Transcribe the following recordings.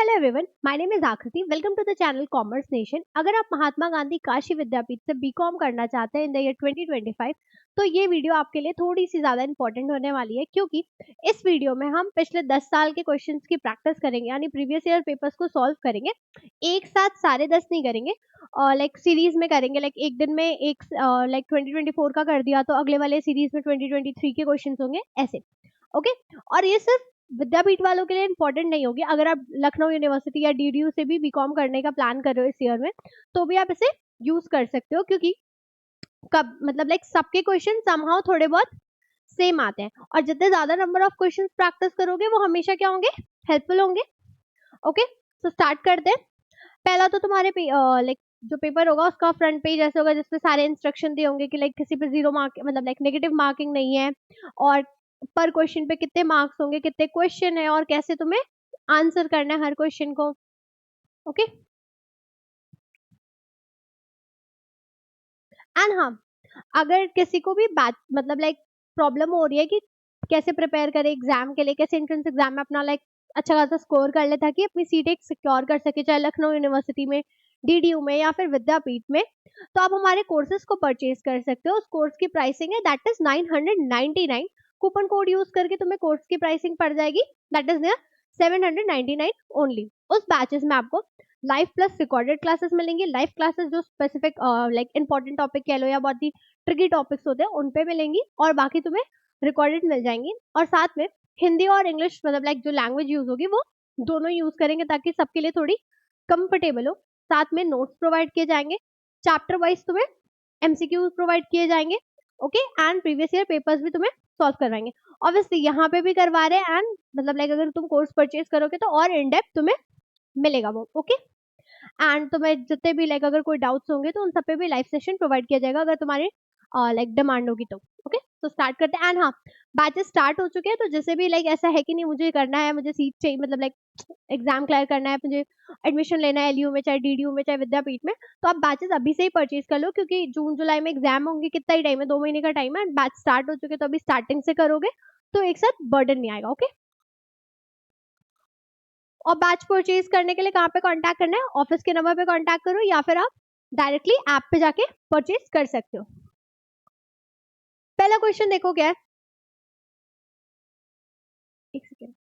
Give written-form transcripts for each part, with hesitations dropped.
Hello everyone, my name is Aakriti. Welcome to the channel commerce nation. अगर आप महात्मा गांधी काशी विद्यापीठ से BCom करना चाहते हैं इन द ईयर 2025 तो ये वीडियो आपके लिए थोड़ी सी ज्यादा इंपॉर्टेंट होने वाली है, क्योंकि इस वीडियो में हम पिछले 10 साल के क्वेश्चंस की प्रैक्टिस करेंगे, यानी प्रीवियस ईयर पेपर्स को सॉल्व करेंगे। एक साथ सारे 10 नहीं करेंगे, और लाइक सीरीज में करेंगे। लाइक एक दिन में एक लाइक 2024 का कर दिया तो अगले वाले सीरीज में 2023 के क्वेश्चंस होंगे, ऐसे। ओके, और ये सिर्फ विद्यापीठ वालों के लिए इंपॉर्टेंट नहीं होगी। अगर आप लखनऊ यूनिवर्सिटी या डीडीयू से भी बीकॉम करने का प्लान कर रहे हो इस ईयर में, तो भी आप इसे यूज कर सकते हो, क्योंकि कब मतलब लाइक सबके क्वेश्चन समहाउ थोड़े बहुत सेम आते हैं, और जितने ज्यादा नंबर ऑफ क्वेश्चंस प्रैक्टिस करोगे वो हमेशा क्या होंगे, हेल्पफुल होंगे। ओके, तो स्टार्ट करते हैं। पहला तो तुम्हारे लाइक जो पेपर होगा उसका फ्रंट पेज ऐसे होगा जिसपे सारे इंस्ट्रक्शन दिए होंगे कि लाइक किसी पे जीरो मार्क मतलब लाइक नेगेटिव मार्किंग नहीं है, और पर क्वेश्चन पे कितने मार्क्स होंगे, कितने क्वेश्चन है, और कैसे तुम्हें आंसर करना है हर क्वेश्चन को। ओके, एंड हाँ, अगर किसी को भी बात मतलब लाइक प्रॉब्लम हो रही है कि कैसे प्रिपेयर करे एग्जाम के लिए, कैसे एंट्रेंस एग्जाम में अपना लाइक अच्छा खासा स्कोर कर ले ताकि अपनी सीट एक सिक्योर कर सके, चाहे लखनऊ यूनिवर्सिटी में, डीडीयू में या फिर विद्यापीठ में, तो आप हमारे कोर्सेज को परचेज कर सकते हो। उस कोर्स की प्राइसिंग है that is 999। Coupon code use करके तुम्हें कोर्स की प्राइसिंग पड़ जाएगी दैट इज 799 ओनली। उस बैचेस में आपको लाइव प्लस रिकॉर्डेड क्लासेस मिलेंगी। लाइव क्लासेस जो स्पेसिफिक लाइक इंपॉर्टेंट टॉपिक कह लो या बहुत ही ट्रिकी टॉपिक्स होते हैं उन पे मिलेंगी, और बाकी तुम्हें रिकॉर्डेड मिल जाएंगी। और साथ में हिंदी और इंग्लिश मतलब लाइक जो लैंग्वेज यूज होगी वो दोनों यूज करेंगे ताकि सबके लिए थोड़ी कंफर्टेबल हो। साथ में नोट्स प्रोवाइड किए जाएंगे, चैप्टर वाइज तुम्हें एमसीक्यू प्रोवाइड किए जाएंगे। Okay, and previous year papers भी तुम्हें सॉल्व करवाएंगे। ऑब्वियसली यहाँ पे भी करवा रहे हैं, एंड मतलब लाइक अगर तुम कोर्स परचेज करोगे तो और इन डेप्थ तुम्हें मिलेगा वो। ओके, एंड तुम्हें जितने भी लाइक अगर कोई डाउट्स होंगे तो उन सब पे भी लाइव सेशन प्रोवाइड किया जाएगा अगर तुम्हारी लाइक डिमांड होगी तो। ओके, तो स्टार्ट करते हैं। एंड हाँ, बैचेस स्टार्ट हो चुके हैं, तो जैसे भी लाइक ऐसा है कि नहीं मुझे करना है, मुझे सीट चाहिए, मतलब लाइक एग्जाम क्लियर करना है, मुझे एडमिशन लेना है एलयू में, चाहे डीडीयू में, चाहे विद्यापीठ में, तो आप बैचेस अभी से ही परचेज कर लो, क्योंकि जून जुलाई में एग्जाम होंगे। कितना ही टाइम है, 2 महीने का टाइम है। बैच स्टार्ट हो चुके तो अभी स्टार्टिंग से करोगे तो एक साथ बर्डन नहीं आएगा। ओके, और बैच परचेज करने के लिए कहाँ पे कांटेक्ट करना है, ऑफिस के नंबर पे कांटेक्ट करो या फिर आप डायरेक्टली ऐप पे जाके परचेज कर सकते हो। पहला क्वेश्चन देखो क्या है, एक second.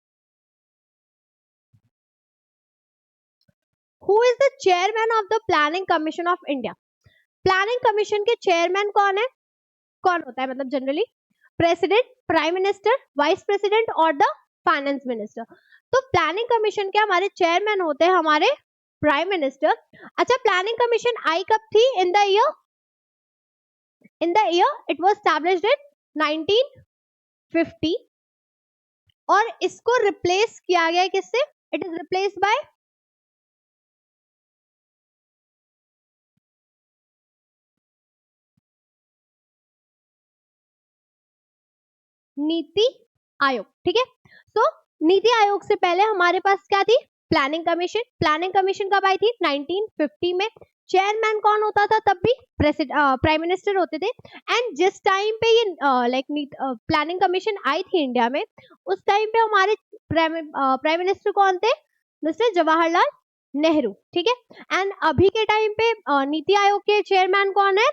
Who is the chairman of the planning commission of India? Planning commission के चेयरमैन कौन है, कौन होता है, मतलब generally president, prime minister, vice president और द फाइनेंस मिनिस्टर। तो प्लानिंग कमीशन के हमारे चेयरमैन होते हैं हमारे प्राइम मिनिस्टर। अच्छा, प्लानिंग कमीशन आई कब थी? In the year it was established in 1950, और इसको रिप्लेस किया गया किससे? It is replaced by NITI Aayog. ठीक है, सो नीति आयोग से पहले हमारे पास क्या थी? Planning commission. प्लानिंग कमीशन कब आई थी? 1950 में। चेयरमैन कौन होता था तब भी? प्राइम मिनिस्टर होते थे। एंड जिस टाइम पे ये लाइक प्लानिंग कमीशन आई थी इंडिया में, उस टाइम पे हमारे प्राइम मिनिस्टर कौन थे? मिस्टर जवाहरलाल नेहरू। ठीक है, एंड अभी के टाइम पे नीति आयोग के चेयरमैन कौन है?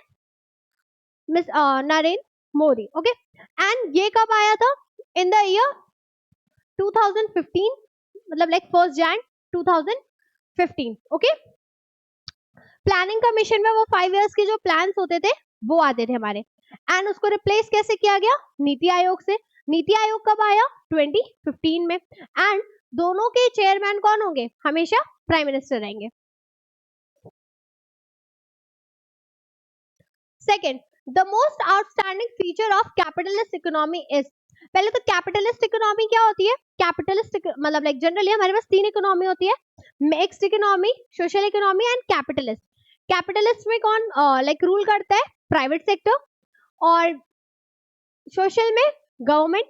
Miss Narendra Modi. Okay, and ये कब आया था? इन द ईयर 2015, मतलब like 1 Jan 2015। Okay, planning commission में वो 5 इयर्स के जो प्लान्स होते थे वो आते थे हमारे, एंड उसको रिप्लेस कैसे किया गया? नीति आयोग से। नीति आयोग कब आया? 2015 में। एंड दोनों के चेयरमैन कौन होंगे? हमेशा प्राइम मिनिस्टर रहेंगे। Second, the most outstanding feature of capitalist economy is. पहले तो कैपिटलिस्ट इकोनॉमी क्या होती है? कैपिटलिस्ट मतलब लाइक जनरली हमारे पास 3 इकोनॉमी होती है, mixed economy, social economy and capitalist. Capitalist में कौन लाइक रूल करता है? प्राइवेट सेक्टर, और सोशल में गवर्नमेंट,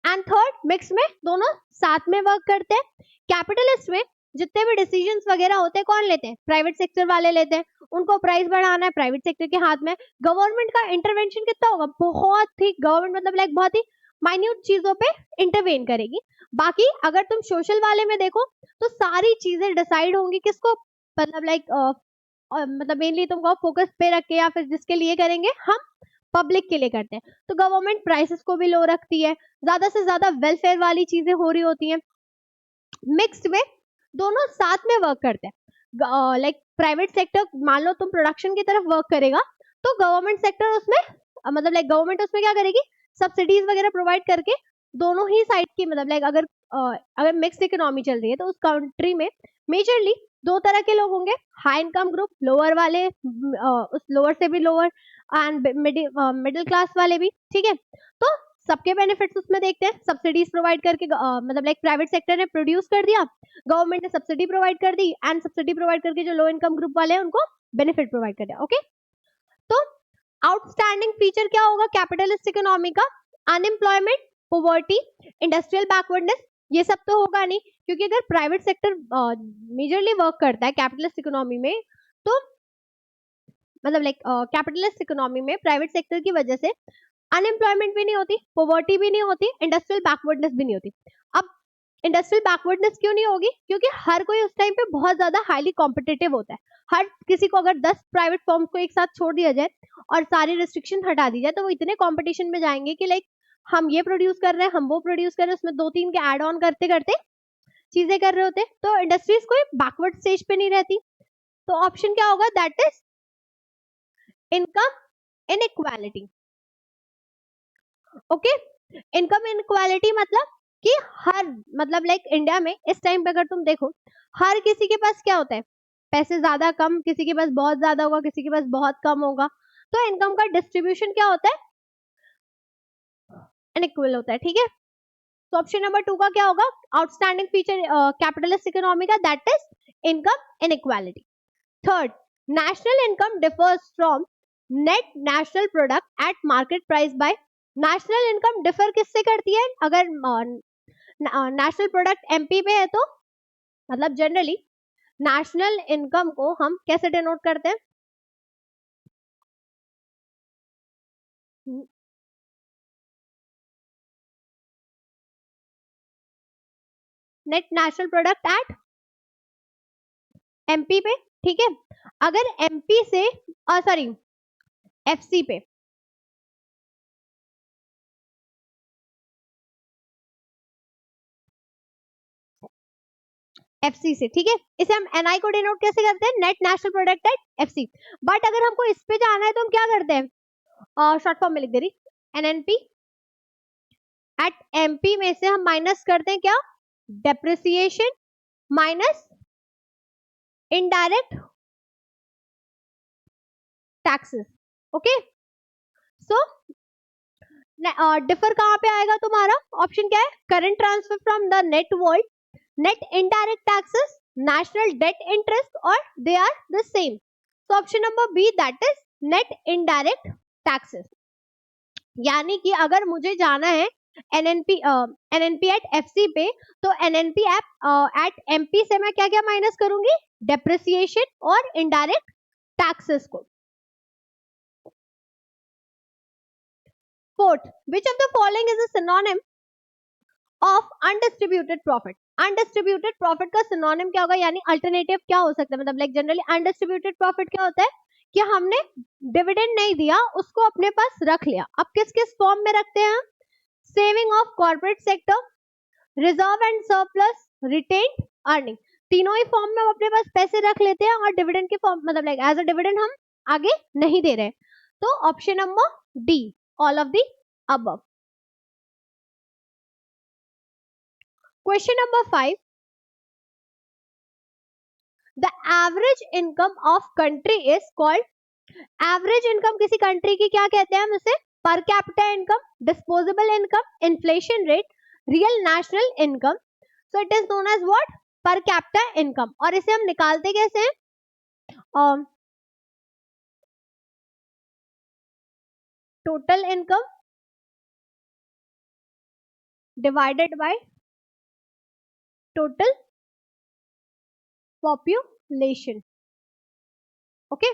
एंड थर्ड मिक्स में दोनों साथ में वर्क करते हैं। कैपिटलिस्ट में जितने भी डिसीजंस वगैरह होते हैं कौन लेते हैं? प्राइवेट सेक्टर वाले लेते हैं। उनको प्राइस बढ़ाना है, प्राइवेट सेक्टर के हाथ में। गवर्नमेंट का इंटरवेंशन कितना होगा? बहुत ही, गवर्नमेंट मतलब लाइक बहुत ही माइन्यूट चीजों पे इंटरवेन करेगी। बाकी अगर तुम सोशल वाले में देखो तो सारी चीजें डिसाइड होंगी किसको, मतलब लाइक मतलब मेनली तुमको फोकस पे रख के या फिर जिसके लिए करेंगे, हम पब्लिक के लिए करते हैं। तो गवर्नमेंट प्राइसेस को भी लो रखती है, ज्यादा से ज्यादा वेलफेयर वाली चीजें हो रही होती हैं। मिक्स्ड में दोनों साथ में वर्क करते हैं। लाइक प्राइवेट सेक्टर, मान लो तुम प्रोडक्शन की तरफ वर्क करेगा तो गवर्नमेंट सेक्टर उसमें मतलब लाइक गवर्नमेंट उसमें क्या करेगी, सब्सिडीज वगैरह प्रोवाइड करके दोनों ही साइड की, मतलब लाइक अगर मिक्स्ड इकोनॉमी चल रही है तो उस कंट्री में मेजरली दो तरह के लोग होंगे, हाई इनकम ग्रुप, लोअर वाले, उस लोअर से भी लोअर, एंड मिडिल क्लास वाले भी, ठीक है। तो सबके बेनिफिट्स उसमें देखते हैं। सब्सिडीज प्रोवाइड करके मतलब लाइक प्राइवेट सेक्टर ने प्रोड्यूस कर दिया, गवर्नमेंट ने सब्सिडी प्रोवाइड कर दी, एंड सब्सिडी प्रोवाइड करके जो लो इनकम ग्रुप वाले हैं उनको बेनिफिट प्रोवाइड कर दिया। ओके, तो आउटस्टैंडिंग फीचर क्या होगा कैपिटलिस्ट इकोनॉमी का? अनएम्प्लॉयमेंट, पॉवर्टी, इंडस्ट्रियल बैकवर्डनेस, ये सब तो होगा नहीं, क्योंकि अगर प्राइवेट सेक्टर मेजरली वर्क करता है कैपिटलिस्ट इकोनॉमी में, तो मतलब लाइक कैपिटलिस्ट इकोनॉमी में प्राइवेट सेक्टर की वजह से अनएम्प्लॉयमेंट भी नहीं होती, पॉवर्टी भी नहीं होती, इंडस्ट्रियल बैकवर्डनेस भी नहीं होती। अब इंडस्ट्रियल बैकवर्डनेस क्यों नहीं होगी? क्योंकि हर कोई उस टाइम पे बहुत ज्यादा हाईली कॉम्पिटिटिव होता है। हर किसी को अगर 10 प्राइवेट फर्म्स को एक साथ छोड़ दिया जाए और सारी रिस्ट्रिक्शन हटा दी जाए तो वो इतने कॉम्पिटिशन में जाएंगे कि लाइक हम ये प्रोड्यूस कर रहे हैं, हम वो प्रोड्यूस कर रहे हैं, उसमें 2-3 के एड ऑन करते करते चीजें कर रहे होते हैं, तो इंडस्ट्रीज कोई बैकवर्ड स्टेज पे नहीं रहती। तो ऑप्शन क्या होगा? That is income inequality. Okay, income inequality मतलब कि हर, मतलब लाइक इंडिया में इस टाइम पे अगर तुम देखो, हर किसी के पास क्या होता है, पैसे ज्यादा कम, किसी के पास बहुत ज्यादा होगा, किसी के पास बहुत कम होगा। तो इनकम का डिस्ट्रीब्यूशन क्या होता है? अनइक्वल होता है, ठीक है। तो ऑप्शन नंबर 2 का क्या होगा? आउटस्टैंडिंग फीचर कैपिटलिस्ट इकोनॉमी का, that is income inequality. Third, national income differs from net national product at market price by. National income differ किससे करती है? अगर नेशनल प्रोडक्ट एमपी पे है तो मतलब जनरली नेशनल इनकम को हम कैसे डिनोट करते हैं? Net national product at MP पे, ठीक है। अगर एमपी से सॉरी एफसी पे, एफसी से, ठीक है। इसे हम एनआई को डिनोट कैसे करते हैं? Net national product at FC. But अगर हमको इस पे जाना है तो हम क्या करते हैं? शॉर्ट फॉर्म में लिख दे रही, एनएनपी एट एमपी में से हम माइनस करते हैं क्या? Depreciation minus indirect taxes. Okay, so differ कहां पे आएगा तुम्हारा? ऑप्शन क्या है? Current transfer from the net world, net indirect taxes, national debt interest, और they are the same. So option number B, that is net indirect taxes. यानी कि अगर मुझे जाना है एनएनपी एट एफसी पे, तो एनएनपी एट एमपी से मैं क्या क्या माइनस करूंगी? डेप्रिसिएशन और इनडायरेक्ट टैक्सेस को। Fourth, which of the following is a synonym of undistributed profit? Undistributed profit का सिनोनिम क्या होगा, यानी अल्टरनेटिव क्या हो सकता है? मतलब लाइक जनरली अनडिस्ट्रीब्यूटेड प्रॉफिट क्या होता है कि हमने डिविडेंड नहीं दिया, उसको अपने पास रख लिया। अब किस किस फॉर्म में रखते हैं? Saving of corporate sector, reserve and surplus, retained earning, तीनों ही फॉर्म में हम अपने पास पैसे रख लेते हैं और डिविडेंड के फॉर्म, मतलब लाइक एज अ डिविडेंड हम आगे नहीं दे रहे। तो option number D, all of the above. Question number 5, the average income of country is called. Average income किसी कंट्री की क्या कहते हैं हम उसे? Per capita income, disposable income, inflation rate, real national income. So it is known as what? Per capita income. और इसे हम निकालते कैसे हैं? Total income divided by total population. Okay,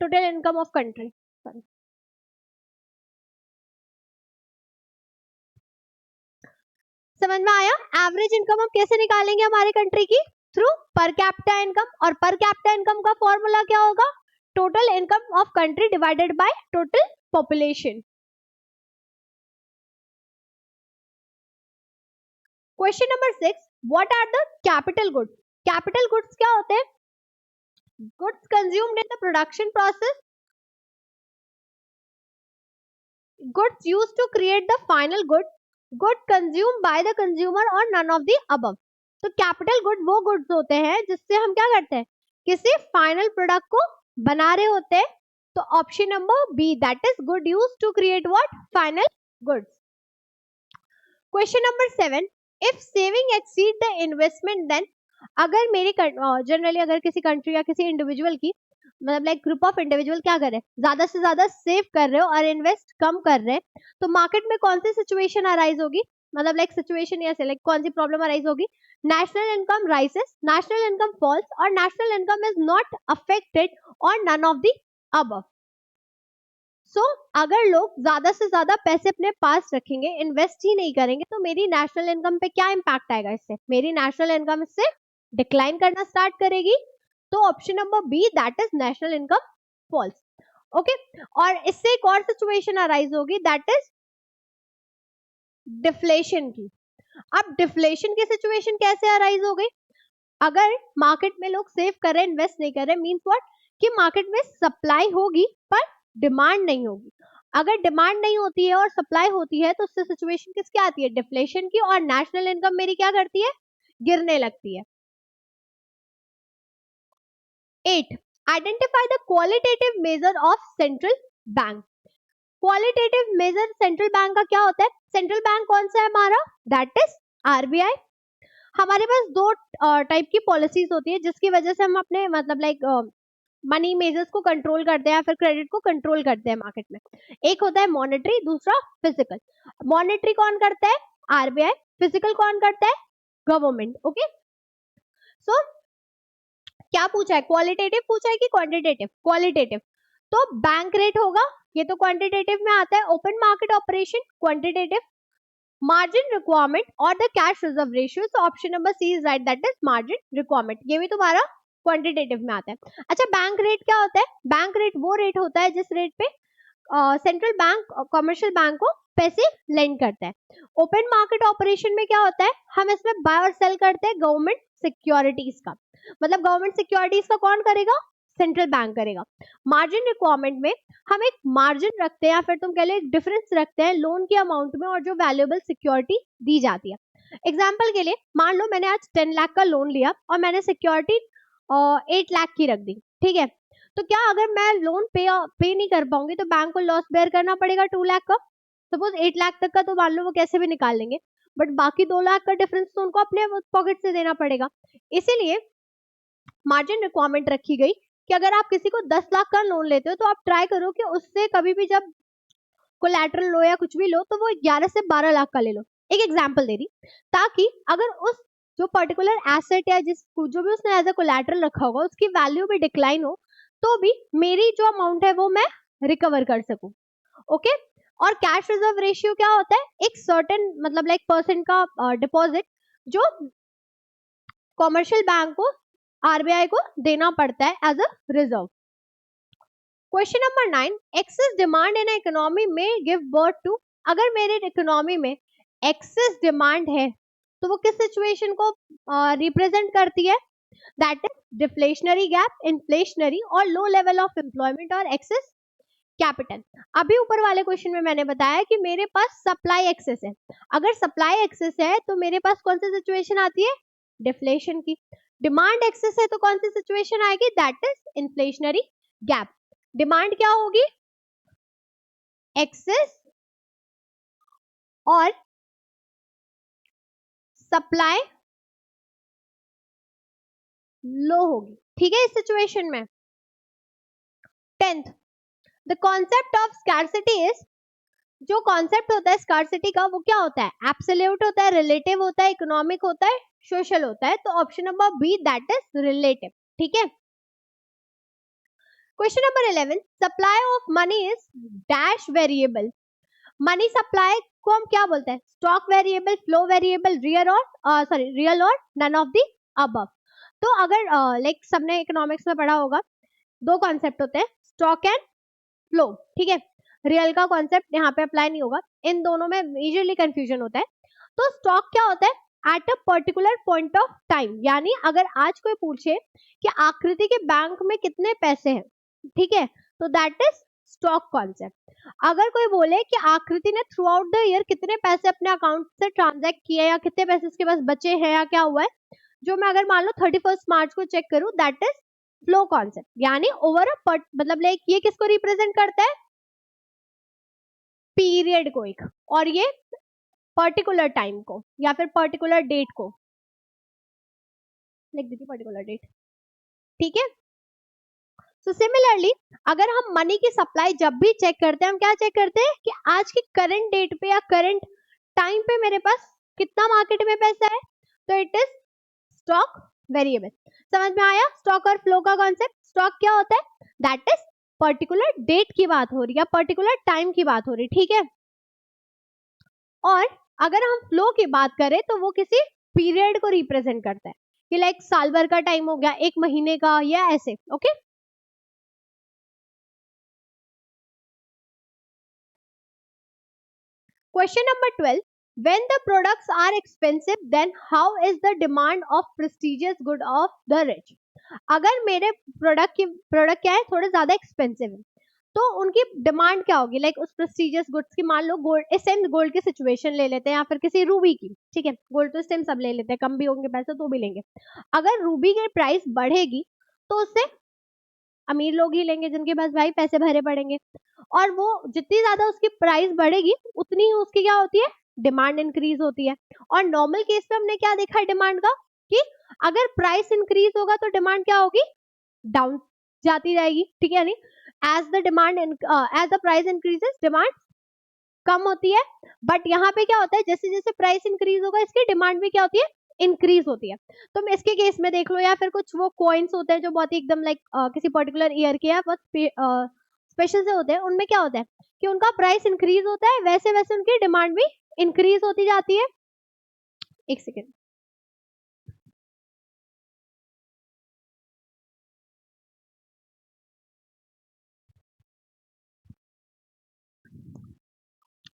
total income of country, sorry. समझ में आया? Average income हम कैसे निकालेंगे हमारे कंट्री की? थ्रू पर कैपिटा इनकम, और पर कैपिटा इनकम का फॉर्मूला क्या होगा? Total income of country divided by total population. Question number 6, what are the capital goods? Capital goods क्या होते हैं? Goods consumed in the production process, goods used to create the final good consumed by the consumer or none of the above। तो capital good वो goods होते हैं जिससे हम क्या करते हैं? किसी फाइनल प्रोडक्ट को बना रहे होते हैं। तो option number B, that is good use to create what? Final goods. Question number 7, if saving exceed the investment then, अगर मेरी जनरली अगर किसी कंट्री या किसी इंडिविजुअल की मतलब लाइक ग्रुप ऑफ इंडिविजुअल क्या कर रहे हैं, ज्यादा से ज्यादा सेव कर रहे हो और इन्वेस्ट कम कर रहे हैं, तो मार्केट में कौन सी सिचुएशन अराइज होगी? मतलब लाइक सिचुएशन ऐसे लाइक कौन सी प्रॉब्लम अराइज होगी? National income rises, national income falls, और national income is not affected और none of the above. So अगर लोग ज्यादा से ज्यादा पैसे अपने पास रखेंगे, इन्वेस्ट ही नहीं करेंगे, तो मेरी नेशनल इनकम पे क्या इम्पैक्ट आएगा? इससे मेरी नेशनल इनकम इससे डिक्लाइन करना स्टार्ट करेगी। तो option number B, that is national income falls. Okay, और इससे एक और सिचुएशन अराइज होगी, दैट इज डिफ्लेशन की। अब डिफ्लेशन की सिचुएशन कैसे अराइज हो गई? अगर मार्केट में लोग सेव कर रहे हैं, इन्वेस्ट नहीं कर रहे, मींस व्हाट? कि मार्केट में सप्लाई होगी पर डिमांड नहीं होगी। अगर डिमांड नहीं होती है और सप्लाई होती है, तो उससे सिचुएशन किसकी आती है? डिफ्लेशन की, और नेशनल इनकम मेरी क्या करती है? गिरने लगती है। 8, identify the qualitative measure of central bank. Qualitative measure central bank का क्या होता है? सेंट्रल बैंक कौन सा है हमारा? That is RBI. हमारे पास दो टाइप की पॉलिसीज होती है जिसकी वजह से हम अपने मतलब लाइक मनी मेजर्स को कंट्रोल करते हैं या फिर क्रेडिट को कंट्रोल करते हैं मार्केट में। एक होता है मॉनेटरी, दूसरा फिजिकल। मॉनेटरी कौन करता है? आरबीआई। फिजिकल कौन करता है? गवर्नमेंट। ओके, सो क्या पूछा है? क्वालिटेटिव पूछा है कि क्वांटिटेटिव? क्वालिटेटिव। तो बैंक रेट होगा, ये तो क्वांटिटेटिव में आता है। Open market operation quantitative. Margin requirement और the cash reserve ratio, so option number C is right, that is margin requirement. ये भी तुम्हारा क्वांटिटेटिव में आता है। अच्छा, बैंक रेट क्या होता है? बैंक रेट वो रेट होता है जिस रेट पे सेंट्रल बैंक कमर्शियल बैंक को पैसे लेंड करता है। ओपन मार्केट ऑपरेशन में क्या होता है? हम इसमें बाय और सेल करते हैं गवर्नमेंट सिक्योरिटीज का। मतलब गवर्नमेंट सिक्योरिटीज का कौन करेगा? सेंट्रल बैंक करेगा। मार्जिन रिक्वायरमेंट में हम एक मार्जिन रखते हैं या फिर तुम कह लो एक डिफरेंस रखते हैं लोन के अमाउंट में और जो वैल्यूएबल सिक्योरिटी दी जाती है। एग्जांपल के लिए मान लो मैंने आज 10 लाख का लोन लिया और मैंने सिक्योरिटी 8 लाख की रख दी, ठीक है? तो क्या अगर मैं लोन पे नहीं कर पाऊंगी तो बैंक को लॉस बेयर करना पड़ेगा 2 लाख का? सपोज 8 लाख तक का तो मान लो वो कैसे भी निकाल लेंगे, बट बाकी 2 लाख का डिफरेंस तो उनको अपने पॉकेट से देना पड़ेगा। इसीलिए मार्जिन रिक्वायरमेंट रखी गई कि अगर आप किसी को 10 लाख का लोन लेते हो तो आप ट्राई करो कि उससे कभी भी जब कोलैटरल लो या कुछ भी लो तो वो 11 से 12 लाख का ले लो। एक एग्जांपल दे रही, ताकि अगर उस जो पर्टिकुलर एसेट या जिस जो भी उसने एज अ कोलैटरल रखा होगा उसकी वैल्यू भी डिक्लाइन हो तो भी मेरी जो अमाउंट है वो मैं रिकवर कर सकूं। ओके, और कैश रिजर्व रेशियो क्या होता है? एक सर्टेन मतलब लाइक परसेंट का डिपॉजिट जो कॉमर्शियल बैंक को आरबीआई को देना पड़ता है as a reserve. Question number 9, excess demand in economy में गिव बर्थ टू। अगर मेरे इकोनॉमी में एक्सेस डिमांड है तो वो किस सिचुएशन को रिप्रेजेंट करती है? That is deflationary gap, inflationary और लो लेवल ऑफ एम्प्लॉयमेंट और एक्सेस कैपिटल। अभी ऊपर वाले क्वेश्चन में मैंने बताया कि मेरे पास सप्लाई एक्सेस है। अगर सप्लाई एक्सेस है तो मेरे पास कौन सी सिचुएशन आती है? डिफ्लेशन की। डिमांड एक्सेस है तो कौन सी सिचुएशन आएगी? That is inflationary gap. Demand क्या होगी? एक्सेस और सप्लाई लो होगी, ठीक है, इस सिचुएशन में। 10th, the concept of scarcity is. जो कॉन्सेप्ट होता है स्कार्सिटी का वो क्या होता है? एब्सोल्यूट होता है, रिलेटिव होता है, इकोनॉमिक होता है, सोशल होता है। तो option number B, that is relative, ठीक है। Question number 11, supply of money is dash variable. Money supply को हम क्या बोलते हैं? Stock variable, flow variable, real और नन ऑफ द अबव। तो अगर लाइक सबने इकोनॉमिक्स में पढ़ा होगा, दो कॉन्सेप्ट होते हैं, स्टॉक एंड फ्लो, ठीक है। रियल का कॉन्सेप्ट यहाँ पे अप्लाई नहीं होगा, इन दोनों में मेजरली कंफ्यूजन होता है। तो स्टॉक क्या होता है? At a particular point of time, यानी अगर आज कोई पूछे कि आकृति के बैंक में कितने पैसे हैं, ठीक है, तो दैट इज स्टॉक कॉन्सेप्ट। अगर कोई बोले कि आकृति ने थ्रू आउट द ईयर कितने पैसे अपने अकाउंट से ट्रांजैक्ट किए या कितने पैसे उसके पास बचे हैं या क्या हुआ है, जो मैं अगर मान लो 31 मार्च को चेक करूं, दैट इज फ्लो कॉन्सेप्ट। यानी ओवर अ मतलब लाइक ये किसको रिप्रेजेंट करता है? पीरियड को एक, और ये पर्टिकुलर टाइम को या फिर पर्टिकुलर डेट को, लिख दीजिए पर्टिकुलर डेट, ठीक है। सो सिमिलरली अगर हम मनी की सप्लाई जब भी चेक करते हैं, हम क्या चेक करते हैं कि आज की करंट डेट पे या करंट टाइम पे मेरे पास कितना मार्केट में पैसा है, तो इट इज स्टॉक वेरिएबल। समझ में आया स्टॉक और फ्लो का कॉन्सेप्ट? स्टॉक क्या होता है? दैट इज पर्टिकुलर डेट की बात हो रही है, पर्टिकुलर टाइम की बात हो रही है, ठीक है। और अगर हम फ्लो की बात करें तो वो किसी पीरियड को रिप्रेजेंट करता है, कि लाइक साल भर का टाइम हो गया, एक महीने का, या ऐसे, okay. Question number 12, when the products are expensive then how is the demand of prestigious good of the rich? अगर मेरे प्रोडक्ट क्या है, थोड़े ज्यादा एक्सपेंसिव है, तो उनकी डिमांड क्या होगी? लाइक उस प्रेस्टिजियस गुड्स की, मान लो गोल्ड, इस टाइम गोल्ड की सिचुएशन ले लेते हैं या फिर किसी रूबी की, ठीक है, गोल्ड तो इस टाइम सब ले लेते हैं, कम भी होंगे पैसे तो भी लेंगे। अगर रूबी की प्राइस बढ़ेगी तो उससे अमीर लोग ही लेंगे जिनके पास भाई पैसे भरे पड़ेंगे, और वो जितनी ज्यादा उसकी प्राइस बढ़ेगी उतनी ही उसकी क्या होती है? डिमांड इंक्रीज होती है। और नॉर्मल केस में हमने क्या देखा है डिमांड का, कि अगर प्राइस इंक्रीज होगा तो डिमांड क्या होगी? डाउन जाती जाएगी, ठीक है। नहीं, as the price increases demand कम होती है। बट यहाँ पे क्या होता है, जैसे जैसे प्राइस इंक्रीज होगा इसकी डिमांड भी क्या होती है? इंक्रीज होती है। तुम इसके केस में देख लो, या फिर कुछ वो कॉइन्स होते हैं जो बहुत ही एकदम लाइक किसी पर्टिकुलर ईयर के या बहुत स्पेशल से होते हैं, उनमें क्या होता है कि उनका प्राइस इंक्रीज होता है, वैसे वैसे उनकी डिमांड भी इंक्रीज होती जाती है। एक सेकेंड,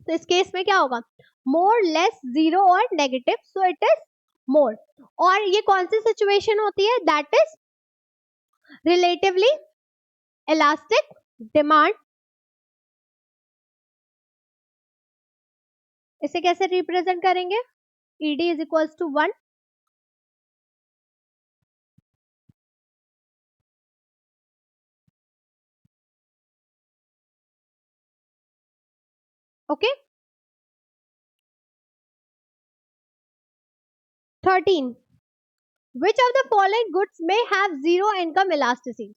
तो इस केस में क्या होगा? मोर, लेस, जीरो और negative, so it is more. और ये कौन सी सिचुएशन होती है? That is relatively elastic demand. इसे कैसे रिप्रेजेंट करेंगे? ED is equals to 1, okay. 13, which of the following goods में हैव जीरो इनकम इलास्टिसिटी?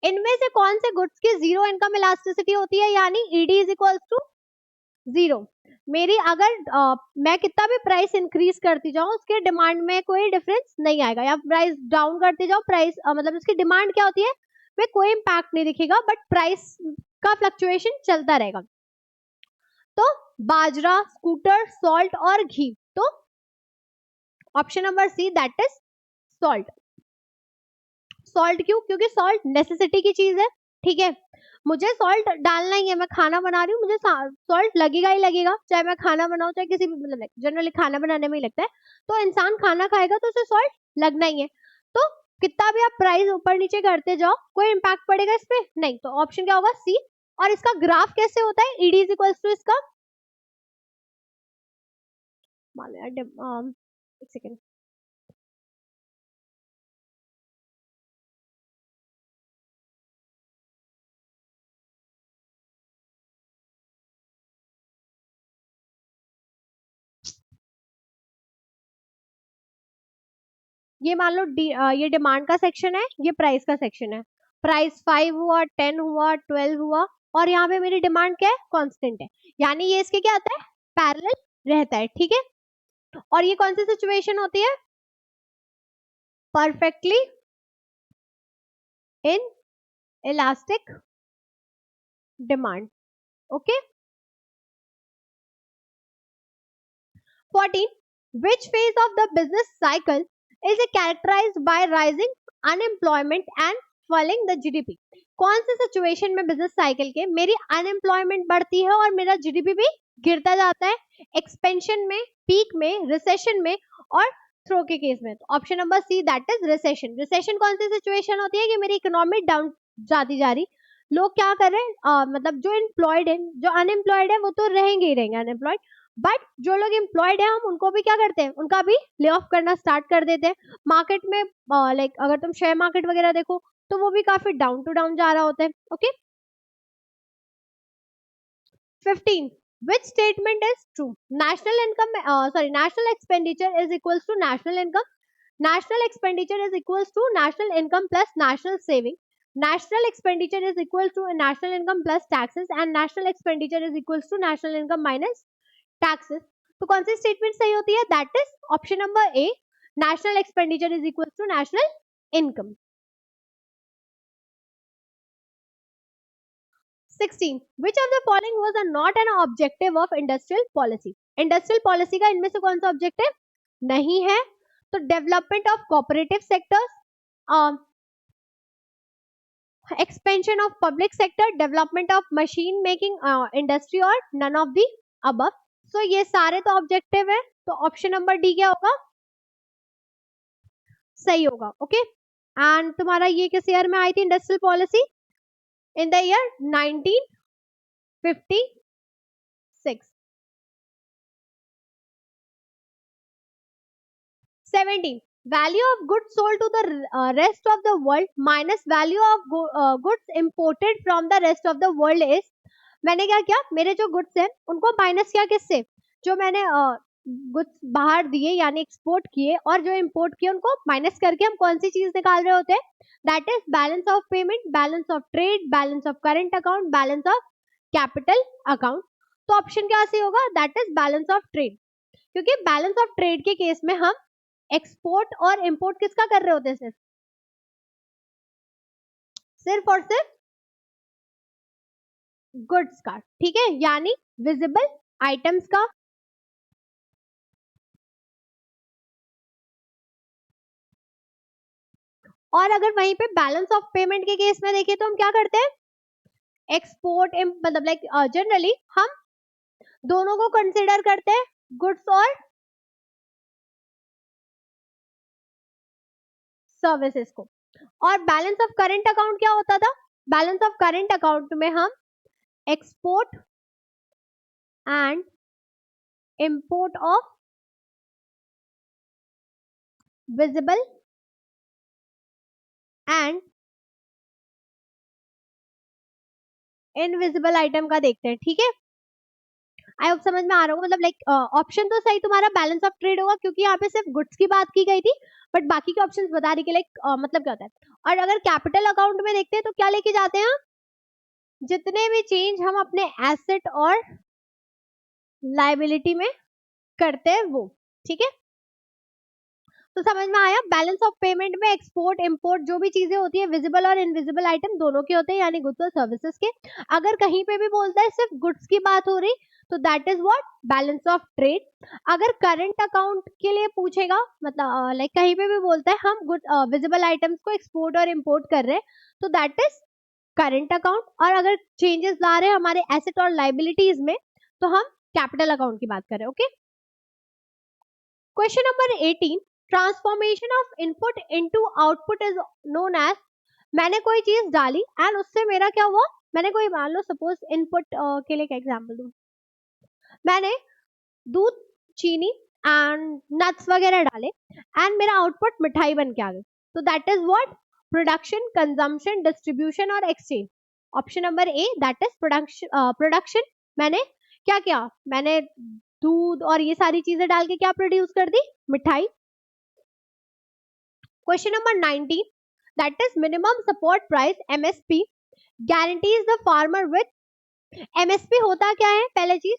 इनमें से कौन से गुड्स की जीरो इनकम इलास्टिसिटी होती है, यानी ईडी इज इक्वल्स टू जीरो। मेरी अगर मैं कितना भी प्राइस इंक्रीज करती जाऊं उसके डिमांड में कोई डिफरेंस नहीं आएगा, या प्राइस डाउन करती जाऊं प्राइस मतलब उसकी डिमांड क्या होती है, में कोई इम्पैक्ट नहीं दिखेगा, बट प्राइस का फ्लक्चुएशन चलता रहेगा। तो बाजरा, स्कूटर, सॉल्ट और घी, तो option number C that is salt. Salt क्यों? क्योंकि सॉल्ट नेसेसिटी की चीज है, ठीक है। मुझे सॉल्ट डालना ही है, मैं खाना बना रही हूँ, मुझे सॉल्ट लगेगा ही लगेगा, चाहे मैं खाना बनाऊं चाहे किसी भी, मतलब जनरली खाना बनाने में ही लगता है। तो इंसान खाना खाएगा तो उसे सॉल्ट लगना ही है। तो कितना भी आप प्राइस ऊपर नीचे करते जाओ कोई इम्पैक्ट पड़ेगा इस पे नहीं, तो ऑप्शन क्या होगा? सी। और इसका ग्राफ कैसे होता है? ईडी इज इक्वल्स टू इसका, मान लो यार एक सेकेंड, ये मान लो ये डिमांड का सेक्शन है, ये प्राइस का सेक्शन है। प्राइस 5 हुआ, 10 हुआ, 12 हुआ, और यहाँ पे मेरी डिमांड क्या है? कांस्टेंट है, यानी ये इसके क्या आता है? पैरेलल रहता है, ठीक है। और ये कौन सी सिचुएशन होती है? Perfectly in elastic demand, okay. 14. Which phase of the business cycle is characterized by rising unemployment and falling the GDP? कौन से सिचुएशन में बिजनेस साइकिल के मेरी अनएम्प्लॉयमेंट बढ़ती है और मेरा जीडीपी भी गिरता जाता है? एक्सपेंशन में, पीक में, रिसेशन में और थ्रो के केस में? तो option number C, that is recession. Recession कौन सी सिचुएशन होती है कि मेरी इकोनॉमी डाउन जाती जा रही, लोग क्या कर रहे हैं, मतलब जो एम्प्लॉयड है, जो अनएम्प्लॉयड है वो तो रहेंगे ही रहेंगे अनएम्प्लॉयड, बट जो लोग एम्प्लॉयड है हम उनको भी क्या करते हैं, उनका भी ले ऑफ करना स्टार्ट कर देते हैं. मार्केट में लाइक अगर तुम शेयर मार्केट वगैरह देखो तो वो भी काफी डाउन टू डाउन जा रहा होता है. Okay. 15. Which statement is true? National income, national expenditure is equals to national income. National expenditure is equals to national income plus national saving. National expenditure is equals to national income plus taxes, and national expenditure is equals to national income minus taxes. तो कौन सी statement सही होती है? That is option number A, national expenditure is equal to national income. 16. Which of the following was not an objective of industrial policy? Industrial policy का इनमें से कौन सा ऑब्जेक्टिव नहीं है? तो development of cooperative sectors, expansion of public sector, development of machine making industry और none of the above. सो ये सारे तो ऑब्जेक्टिव है, तो ऑप्शन नंबर डी क्या होगा? सही होगा. ओके. एंड तुम्हारा ये किस ईयर में आई थी industrial policy? In the year 1956. 17. Value of goods sold to the rest of the world minus value of goods imported from the rest of the world is. मैंने क्या किया, मेरे जो गुड्स हैं उनको माइनस किया किससे? जो मैंने गुड्स बाहर दिए यानी एक्सपोर्ट किए, और जो इंपोर्ट किए उनको माइनस करके हम कौन सी चीज निकाल रहे होते हैं? That is balance of payment, balance of trade, balance of current account, balance of capital account. तो ऑप्शन क्या सही होगा? That is balance of trade. क्योंकि बैलेंस ऑफ ट्रेड के केस में हम एक्सपोर्ट और इंपोर्ट किसका कर रहे होते हैं? सिर्फ और सिर्फ गुड्स का. ठीक है, यानी विजिबल आइटम्स का. और अगर वहीं पे बैलेंस ऑफ पेमेंट के केस में देखें तो हम क्या करते हैं? एक्सपोर्ट मतलब लाइक जनरली हम दोनों को कंसिडर करते हैं, गुड्स और सर्विसेज को. और बैलेंस ऑफ करंट अकाउंट क्या होता था? बैलेंस ऑफ करंट अकाउंट में हम export and import of visible and invisible item का देखते हैं. ठीक है, आई होप समझ में आ रहा होगा. मतलब लाइक ऑप्शन तो सही तुम्हारा बैलेंस ऑफ ट्रेड होगा, क्योंकि यहाँ पे सिर्फ गुड्स की बात की गई थी, बट बाकी के ऑप्शंस बता रही कि लाइक मतलब क्या होता है. और अगर कैपिटल अकाउंट में देखते हैं तो क्या लेके जाते हैं? जितने भी चेंज हम अपने एसेट और लायबिलिटी में करते हैं वो. ठीक है, तो समझ में आया. बैलेंस ऑफ पेमेंट में एक्सपोर्ट इंपोर्ट जो भी चीजें होती है विजिबल और इनविजिबल आइटम दोनों के होते हैं, यानी गुड्स और सर्विसेज के. अगर कहीं पे भी बोलता है सिर्फ गुड्स की बात हो रही तो that is what? Balance of trade. अगर करंट अकाउंट के लिए पूछेगा, मतलब लाइक कहीं पे भी बोलता है हम गुड विजिबल आइटम्स को एक्सपोर्ट और इंपोर्ट कर रहे हैं, तो दैट इज करंट अकाउंट. और अगर चेंजेस ला रहे हैं हमारे एसेट और लाइबिलिटीज में तो हम कैपिटल अकाउंट की बात कर रहे हैं. Okay. Question number 18. Transformation of input into output is known as. मैंने कोई चीज डाली एंड उससे मेरा क्या हुआ? मैंने कोई मान लो सपोज इनपुट के लिए क्या एग्जांपल दूं, मैंने दूध, चीनी एंड नट्स वगैरह डाले एंड मेरा आउटपुट मिठाई बन के आ गई. तो that is what? Production, consumption, distribution और exchange. Option number A, that is production. मैंने क्या किया? मैंने दूध और ये सारी चीजें डाल के क्या प्रोड्यूस कर दी? मिठाई. Question number 19. That is minimum support price MSP guarantees the farmer with. MSP होता क्या है? पहले चीज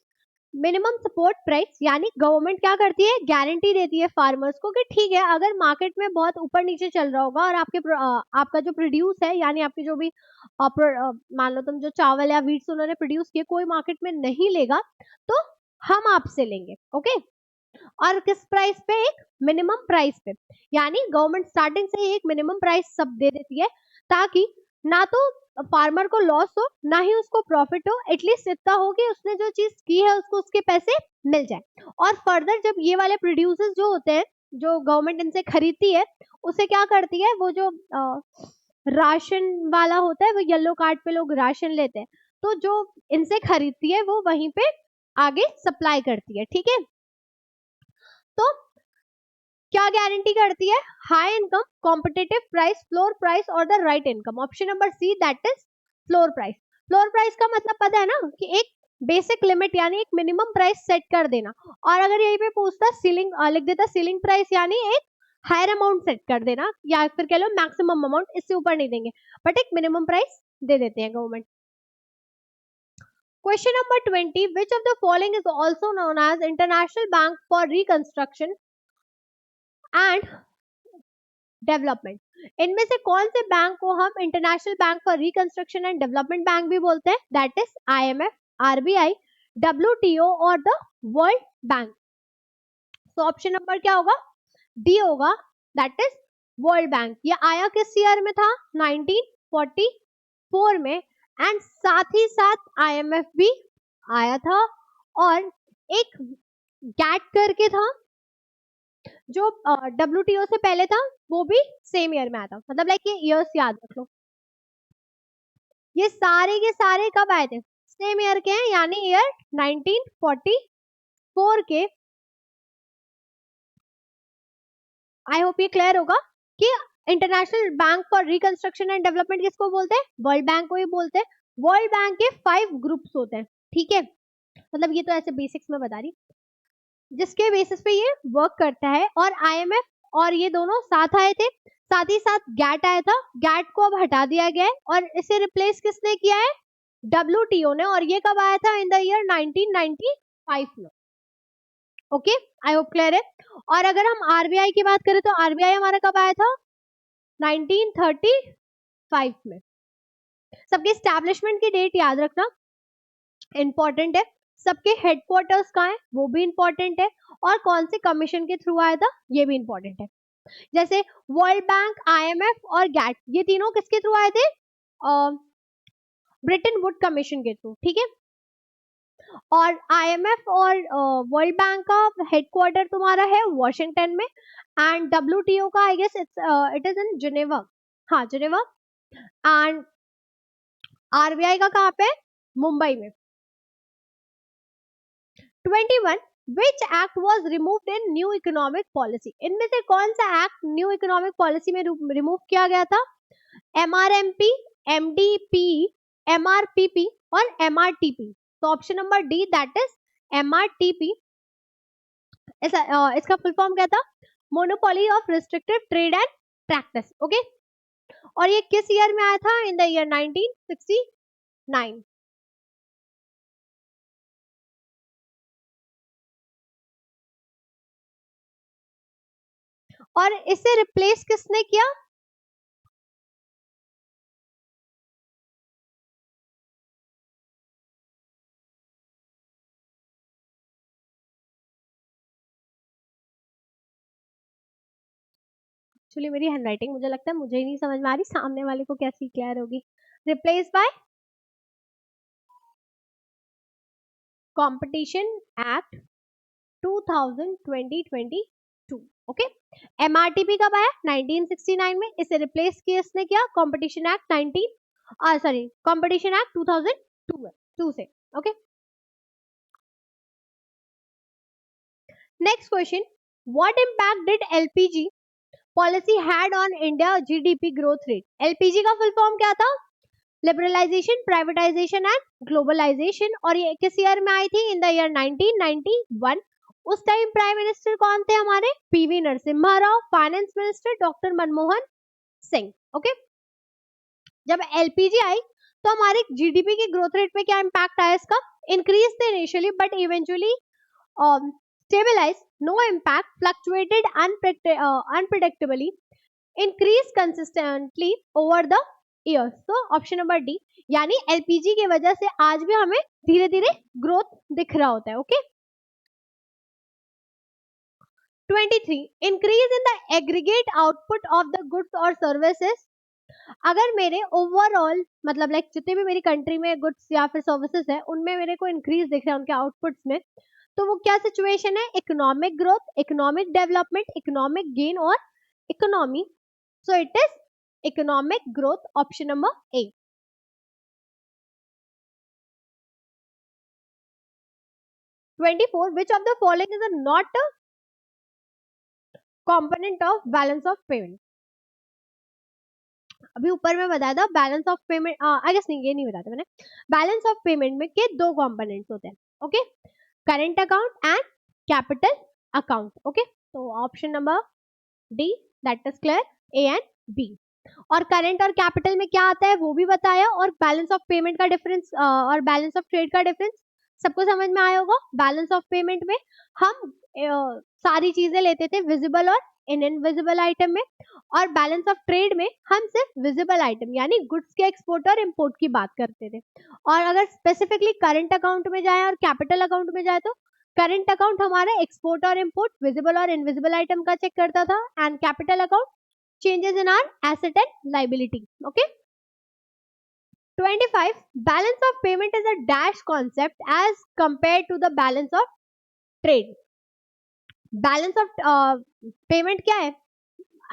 मिनिमम सपोर्ट प्राइस, यानी गवर्नमेंट क्या करती है? गारंटी देती है फार्मर्स को कि ठीक है अगर मार्केट में बहुत ऊपर नीचे चल रहा होगा और आपका जो प्रोड्यूस है, यानी आपकी जो भी मान लो तुम जो चावल या वीट्स उन्होंने प्रोड्यूस किए कोई मार्केट में नहीं लेगा तो हम आपसे लेंगे. ओके. और किस प्राइस पे? एक मिनिमम प्राइस पे। यानी गवर्नमेंट स्टार्टिंग से ही एक मिनिमम प्राइस सब दे देती है, ताकि ना तो फार्मर को लॉस हो, ना ही उसको प्रॉफिट हो, एटलीस्ट इतना हो कि उसने जो चीज की है उसको उसके पैसे मिल जाए। और फर्दर जब ये वाले प्रोड्यूसर्स जो होते हैं, जो गवर्नमेंट इनसे खरीदती है, उसे क्या करती है, वो जो राशन वाला होता है, वो येलो कार्ड पे लोग राशन लेते हैं, तो जो इनसे खरीदती है वो वहीं पे आगे सप्लाई करती है। ठीक है, तो क्या गारंटी करती है? High income, competitive price, floor price और the right income. Option number C, that is floor price. Floor price का मतलब पता है ना, कि एक बेसिक लिमिट यानी एक मिनिमम प्राइस सेट कर देना, और अगर यहीं पे पूछता सीलिंग लिख देता सीलिंग प्राइस, यानी एक हायर अमाउंट सेट कर देना, या फिर कह लो मैक्सिमम अमाउंट, इससे ऊपर नहीं देंगे, बट एक मिनिमम प्राइस दे देते हैं government. Question number 20. Which of the following is also known as International Bank for Reconstruction and development? इनमें से कौन से बैंक को हम international bank for reconstruction and development bank भी बोलते हैं? That is IMF, RBI, WTO और द वर्ल्ड बैंक। तो ऑप्शन नंबर क्या होगा? डी होगा, दैट इज वर्ल्ड बैंक। ये आया किस ईयर में था? 1944 में। एंड साथ ही साथ IMF भी आया था, और एक गैट करके था जो WTO से पहले था, वो भी सेम ईयर में आया था। मतलब लाइक ये ईयर्स याद रख लो, ये सारे के सारे कब आए थे? सेम ईयर के हैं, यानी ईयर 1944 के। आई होप ये क्लियर होगा कि international bank for reconstruction and development किसको बोलते हैं? वर्ल्ड बैंक को ही बोलते हैं। वर्ल्ड बैंक के 5 ग्रुप्स होते हैं। ठीक है, मतलब ये तो ऐसे बेसिक्स में बता रही, जिसके बेसिस पे ये वर्क करता है। और IMF और ये दोनों साथ आए थे, साथ ही साथ गैट आया था। गैट को अब हटा दिया गया है, और इसे रिप्लेस किसने किया है? WTO ने। और ये कब आया था? इन द ईयर 1995 में। ओके, आई होप क्लियर है। और अगर हम RBI की बात करें, तो RBI हमारा कब आया था? 1935 में। सबके स्टैब्लिशमेंट की डेट याद रखना, इंपॉर्टेंट है। सबके हेडक्वार्टर्स कहाँ है, वो भी इंपॉर्टेंट है। और कौन से कमीशन के थ्रू आया था, ये भी इंपॉर्टेंट है। जैसे वर्ल्ड बैंक, IMF और गैट, ये तीनों किसके थ्रू आए थे? ब्रिटेन वुड कमीशन के थ्रू। ठीक है, और IMF और वर्ल्ड बैंक का हेडक्वार्टर तुम्हारा है वॉशिंगटन में, एंड WTO का I guess it is in Geneva. हाँ, जिनेवा। एंड RBI का कहाँ पे? मुंबई में। 21. Which act was removed in new economic policy? इनमें से कौन सा एक्ट न्यू इकोनॉमिक पॉलिसी में रिमूव किया गया था? MRMP, MDP, MRPP और MRTP। तो option number D, that is MRTP। इसका फुल फॉर्म क्या था? Monopoly of restrictive trade and practice. Okay, और ये किस ईयर में आया था? इन द ईयर 1969। और इसे रिप्लेस किसने किया? एक्चुअली मेरी हैंडराइटिंग मुझे लगता है मुझे ही नहीं समझ में आ रही, सामने वाले को कैसी क्लियर होगी। Replace by competition act 2022। Okay, MRTP कब आया? 1969 में। इसे रिप्लेस किसने किया? कंपटीशन एक्ट 2002 से। Okay, next question, what impact did LPG policy had on India GDP growth rate? LPG का फुल फॉर्म क्या था? Liberalisation, privatisation and globalisation. और ये किस ईयर में आई थी? In the year 1991। उस टाइम प्राइम मिनिस्टर कौन थे हमारे? PV Narasimha Rao. Finance minister doctor Manmohan Singh. Okay, जब LPG आई तो हमारे GDP की ग्रोथ रेट पे क्या इम्पैक्ट आया इसका? इंक्रीज थे initially, but eventually stabilized, no impact, fluctuated unpredictably, increased consistently over the years. तो ऑप्शन नंबर डी, यानी LPG की वजह से आज भी हमें धीरे धीरे ग्रोथ दिख रहा होता है। Okay, 23, increase in the aggregate output of the goods और सर्विसेज। अगर मेरे ओवरऑल मतलब लाइक जितने भी मेरी कंट्री में गुड्स या फिर सर्विसेज है उनमें मेरे को इंक्रीज दिख रहा है उनके आउटपुट्स में, तो वो क्या सिचुएशन है? Economic growth, economic development, economic gain और economy. So it is economic growth, option number A. 24, which of the following is not a component of balance of payment? अभी ऊपर में बताया था balance of payment, I guess नहीं, ये नहीं बताया था मैंने। बैलेंस ऑफ पेमेंट में के दो कंपोनेंट्स होते हैं, okay, current account and capital account, okay. तो option number D, that is clear, A and B. और करंट और कैपिटल में क्या आता है वो भी बताया, और बैलेंस ऑफ पेमेंट का डिफरेंस और बैलेंस ऑफ ट्रेड का डिफरेंस सबको समझ में आया होगा। बैलेंस ऑफ पेमेंट में हम सारी चीजें लेते थे विजिबल और इनविजिबल आइटम में, और बैलेंस ऑफ ट्रेड में हम सिर्फ विजिबल आइटम यानी गुड्स के एक्सपोर्ट और इंपोर्ट की बात करते थे। और अगर स्पेसिफिकली करंट अकाउंट में जाए और कैपिटल अकाउंट में जाए तो करंट अकाउंट हमारा एक्सपोर्ट और इंपोर्ट, विजिबल और इनविजिबल आइटम का चेक करता था, and capital account changes in our asset and liability, okay। 25, balance of payment is a dash concept as compared to the balance of trade। balance of payment क्या है?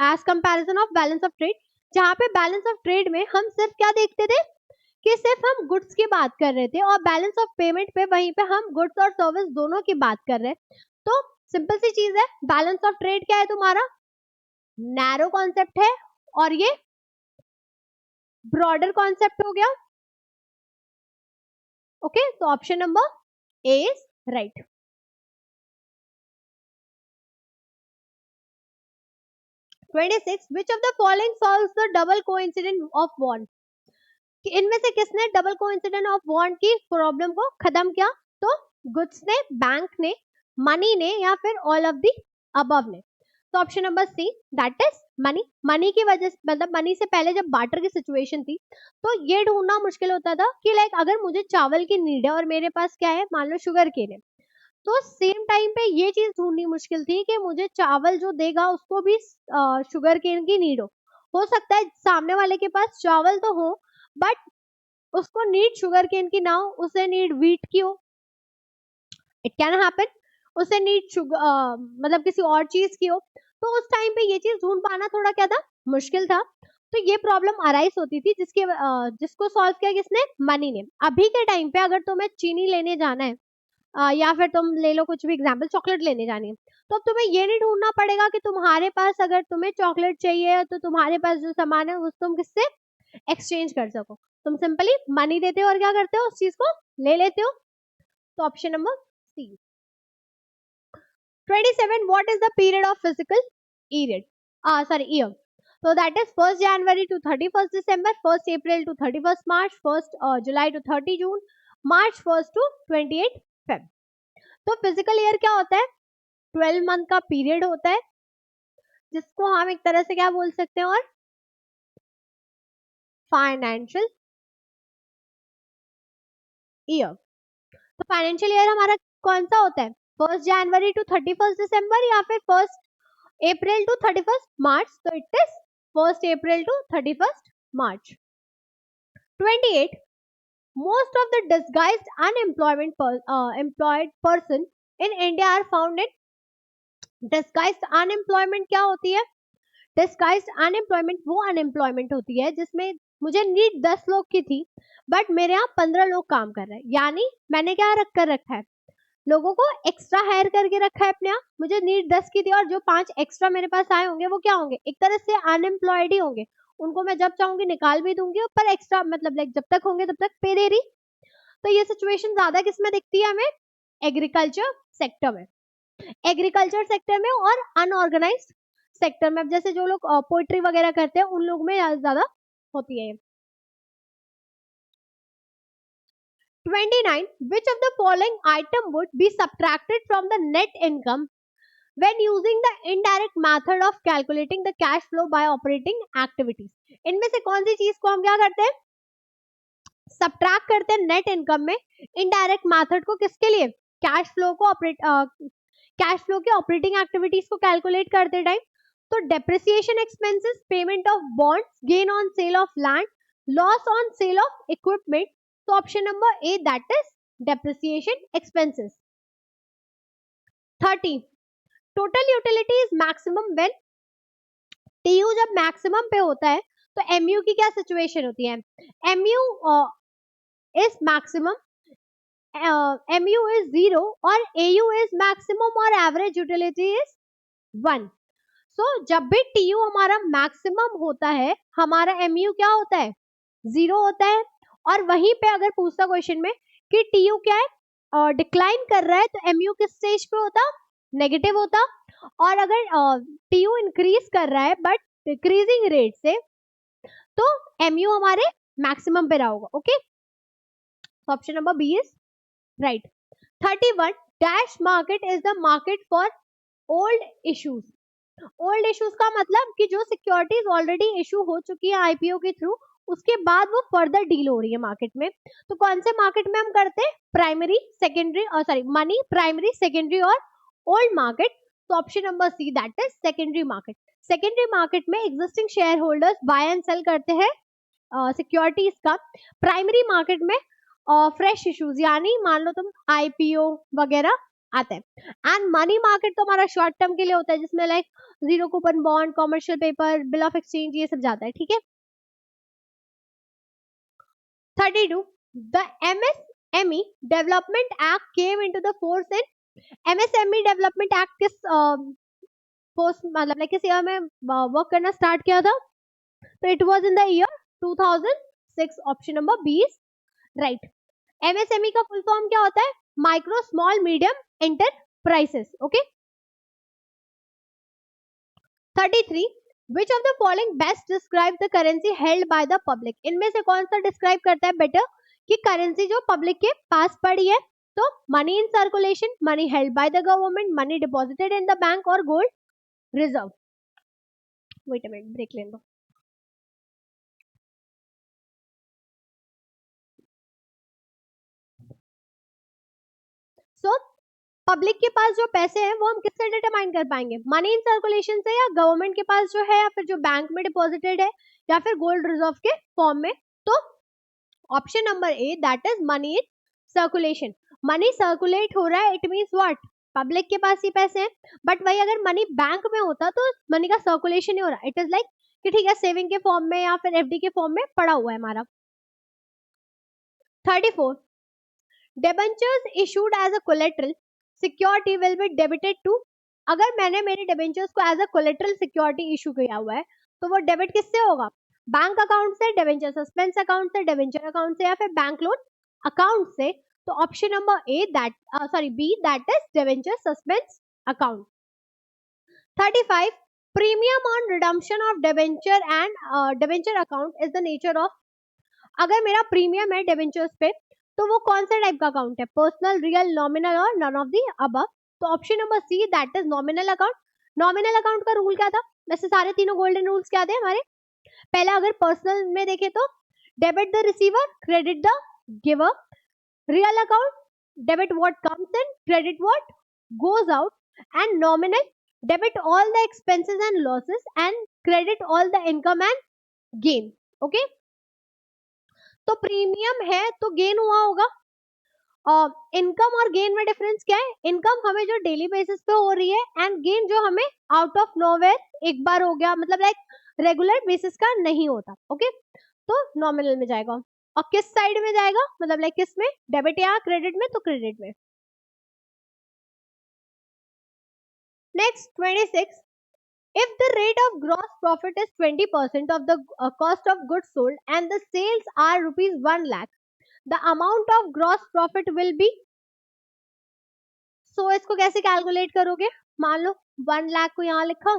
as comparison of balance of trade, जहाँ पे balance of trade में हम सिर्फ क्या देखते थे कि सिर्फ हम गुड्स की बात कर रहे थे, और बैलेंस ऑफ पेमेंट पे वहीं पे हम गुड्स और सर्विस दोनों की बात कर रहे हैं। तो सिंपल सी चीज है, बैलेंस ऑफ ट्रेड क्या है तुम्हारा? नैरो कॉन्सेप्ट है, और ये ब्रॉडर कॉन्सेप्ट हो गया, ओके। तो option number A is right. 26, which of the following solves the double coincidence of want? इनमें से किसने डबल कोइंसिडेंस ऑफ वांट की प्रॉब्लम को खत्म किया? तो गुड्स ने, बैंक ने, मनी ने, या फिर ऑल ऑफ द अबव ने? तो option number C, that is money. Money की वजह से, मतलब मनी से पहले जब बार्टर की सिचुएशन थी तो ये ढूंढना मुश्किल होता था कि लाइक अगर मुझे चावल की नीड है और मेरे पास क्या है, मान लो शुगर केन है, तो सेम टाइम पे ये चीज ढूंढनी मुश्किल थी कि मुझे चावल जो देगा उसको भी शुगर केन की नीड हो सकता है सामने वाले के पास चावल तो हो बट उसको नीड शुगर केन की ना हो, उसे नीड व्हीट की हो, इट कैन हैपन। उसे नीड शुगर मतलब किसी और चीज की हो, तो उस टाइम पे ये चीज ढूंढ पाना थोड़ा क्या था, मुश्किल था। तो ये प्रॉब्लम अराइज होती थी जिसको सॉल्व किया किसने? मनी ने। अभी के टाइम पे अगर तुम्हें चीनी लेने जाना है या फिर तुम ले लो कुछ भी एग्जाम्पल, चॉकलेट लेने जानी है, तो अब तुम्हें ये नहीं ढूंढना पड़ेगा कि तुम्हारे पास अगर तुम्हें चॉकलेट चाहिए तो तुम्हारे पास जो सामान है उस तुम किससे एक्सचेंज कर सको, तुम सिंपली मनी देते हो और क्या करते हो, उस चीज को ले लेते हो। तो option number C. 27, what is the period of physical year? Year. So that is 1st January to 31st December, 1st April to 31st March, 1st July to 30 June, March 1st to 28 Feb। तो physical year क्या होता है? 12 month का period होता है जिसको हम एक तरह से क्या बोल सकते हैं, और फाइनेंशियल ईयर। तो फाइनेंशियल ईयर हमारा कौन सा होता है? 1st जनवरी टू 31st दिसंबर या फिर 1st April to 31st March? तो it is 1st April to 31st March. 28, most of the disguised employed person in India are found in disguised unemployment. क्या होती है डिस्गाइज्ड अनएम्प्लॉयमेंट? वो unemployment होती है जिसमें मुझे नीड 10 लोग की थी बट मेरे यहाँ 15 लोग काम कर रहे हैं, यानी मैंने क्या रखा है, लोगों को एक्स्ट्रा हायर करके रखा है अपने यहाँ। मुझे नीड 10 की थी और जो 5 एक्स्ट्रा मेरे पास आए होंगे वो क्या होंगे, एक तरह से अनएम्प्लॉयड ही होंगे। उनको मैं जब चाहूंगी निकाल भी दूंगी, पर एक्स्ट्रा मतलब लाइक जब तक होंगे तब तक पे दे रही। तो ये सिचुएशन ज्यादा किसमें दिखती है हमें? एग्रीकल्चर सेक्टर में। एग्रीकल्चर सेक्टर में और अनऑर्गेनाइज्ड सेक्टर में, जैसे जो लोग पोएट्री वगैरह करते हैं उन लोग में ज्यादा होती है। 29, which of the following item would be subtracted from the net income when using the indirect method of calculating the cash flow by operating activities? इनमें से कौन सी चीज को हम क्या करते हैं, सब्ट्रैक्ट करते हैं नेट इनकम में इनडायरेक्ट मेथड को, किसके लिए? कैश फ्लो को ऑपरेट कैश फ्लो के ऑपरेटिंग एक्टिविटीज को कैलकुलेट करते टाइम, तो depreciation expenses, payment of bonds, gain on sale of land, loss on sale of equipment, तो option number A that is depreciation expenses. 30 total utility is maximum when TU जब maximum पे होता है तो MU की क्या situation होती है, MU is maximum, MU is 0 और AU is maximum और average utility is 1. So जब भी TU हमारा maximum होता है हमारा MU क्या होता है, 0 होता है, और वहीं पे अगर पूछता क्वेश्चन में कि TU क्या है, डिक्लाइन कर रहा है, तो MU किस स्टेज पे होता, नेगेटिव होता, और अगर TU इंक्रीज कर रहा है बट डिक्रीजिंग रेट से, तो MU हमारे मैक्सिमम पे रहा होगा। Okay, option number B is right. 31 dash market is the market for old issues. old issues का मतलब कि जो सिक्योरिटीज ऑलरेडी इशू हो चुकी है आईपीओ के थ्रू, उसके बाद वो फर्दर डील हो रही है मार्केट में। तो कौन से मार्केट में हम करते हैं, प्राइमरी सेकेंडरी और सॉरी मनी प्राइमरी सेकेंडरी और ओल्ड मार्केट, तो option number C that is secondary market. Secondary market में existing share holders buy and sell करते हैं सिक्योरिटीज का। प्राइमरी मार्केट में फ्रेश इश्यूज, यानी मान लो तुम आईपीओ वगैरह आते हैं। एंड मनी मार्केट तो हमारा शॉर्ट टर्म के लिए होता है, जिसमें like zero coupon bond, commercial paper, bill of exchange, ये सब जाता है। ठीक है। 32 the MSME development act came into the force in, MSME development act किस फोर्स मतलब किस ईयर में वर्क करना स्टार्ट किया था, तो it was in the year 2006। Option number B is right. MSME का फुल फॉर्म क्या होता है, micro small medium enterprises. Okay. 33 which of the following best describe the currency held by the public, इनमें से कौन सा डिस्क्राइब करता है बेटर कि करेंसी जो पब्लिक के पास पड़ी है, तो money in circulation, money held by the government, money deposited in the bank और gold reserve. Wait a minute, break ले लो। सो पब्लिक के पास जो पैसे हैं वो हम किससे डिटरमाइन कर पाएंगे, मनी इन सर्कुलेशन से, या गवर्नमेंट के पास जो है, या फिर जो बैंक में डिपॉजिटेड है, या फिर गोल्ड रिजर्व के फॉर्म में। तो option number A that is money in circulation. Money circulate हो रहा है, इट मींस व्हाट, पब्लिक के पास ही पैसे हैं, बट वही अगर मनी बैंक में होता तो मनी का सर्कुलेशन नहीं हो रहा, इट इज लाइक कि ठीक है सेविंग के फॉर्म में या फिर एफडी के फॉर्म में पड़ा हुआ है हमारा। 34 debentures issued as a collateral security will be debited to, अगर मैंने मेरे डिबेंचर्स को as a collateral security issue किया हुआ है तो वो डेबिट किससे होगा, बैंक अकाउंट से, डिबेंचर सस्पेंस अकाउंट से, डिबेंचर अकाउंट से, या फिर बैंक लोन अकाउंट से। तो option number A that sorry B that is debenture suspense account. 35 premium on redemption of debenture and debenture account is the nature of, अगर मेरा premium है debentures पे तो वो कौन सा टाइप का अकाउंट है, पर्सनल, रियल, नॉमिनल और नन ऑफ द अबव। तो option number C that is nominal account. Nominal account का रूल क्या था, वैसे सारे तीनों गोल्डन रूल्स क्या थे हमारे, पहला अगर पर्सनल में देखे तो debit the receiver, credit the giver, real account debit what comes in, credit what goes out, and nominal debit all the expenses and losses and credit all the income and gain. Okay, तो premium है तो gain हुआ होगा, और income और gain में difference क्या है, इनकम हमें जो डेली बेसिस पे हो रही है, एंड गेन जो हमें आउट ऑफ नोवेयर एक बार हो गया, मतलब लाइक रेगुलर बेसिस का नहीं होता। ओके, तो नॉमिनल में जाएगा। और किस साइड में जाएगा, मतलब लाइक किस में, डेबिट या क्रेडिट में, तो क्रेडिट में। Next 26 if the rate of gross profit is 20% of the cost of goods sold and the sales are rupees 1 lakh, the amount of gross profit will be, so इसको कैसे calculate करोगे, मान लो 1 लाख को यहाँ लिखा,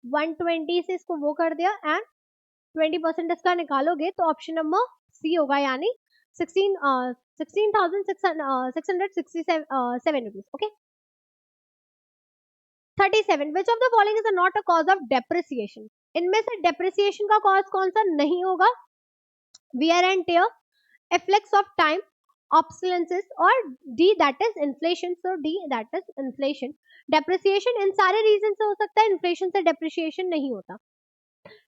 120 से इसको वो कर दिया एंड 20% इसका निकालोगे तो ऑप्शन नंबर सी होगा, यानी 16,667 rupees. Okay. 37 which of the following is not a cause of depreciation, इनमें से depreciation का cause कौन सा नहीं होगा, wear and tear, effects of time, obsolescence, और D that is inflation. So D that is inflation. Depreciation इन सारे reason से हो सकता है, इन्फ्लेशन से डेप्रिसिएशन नहीं होता.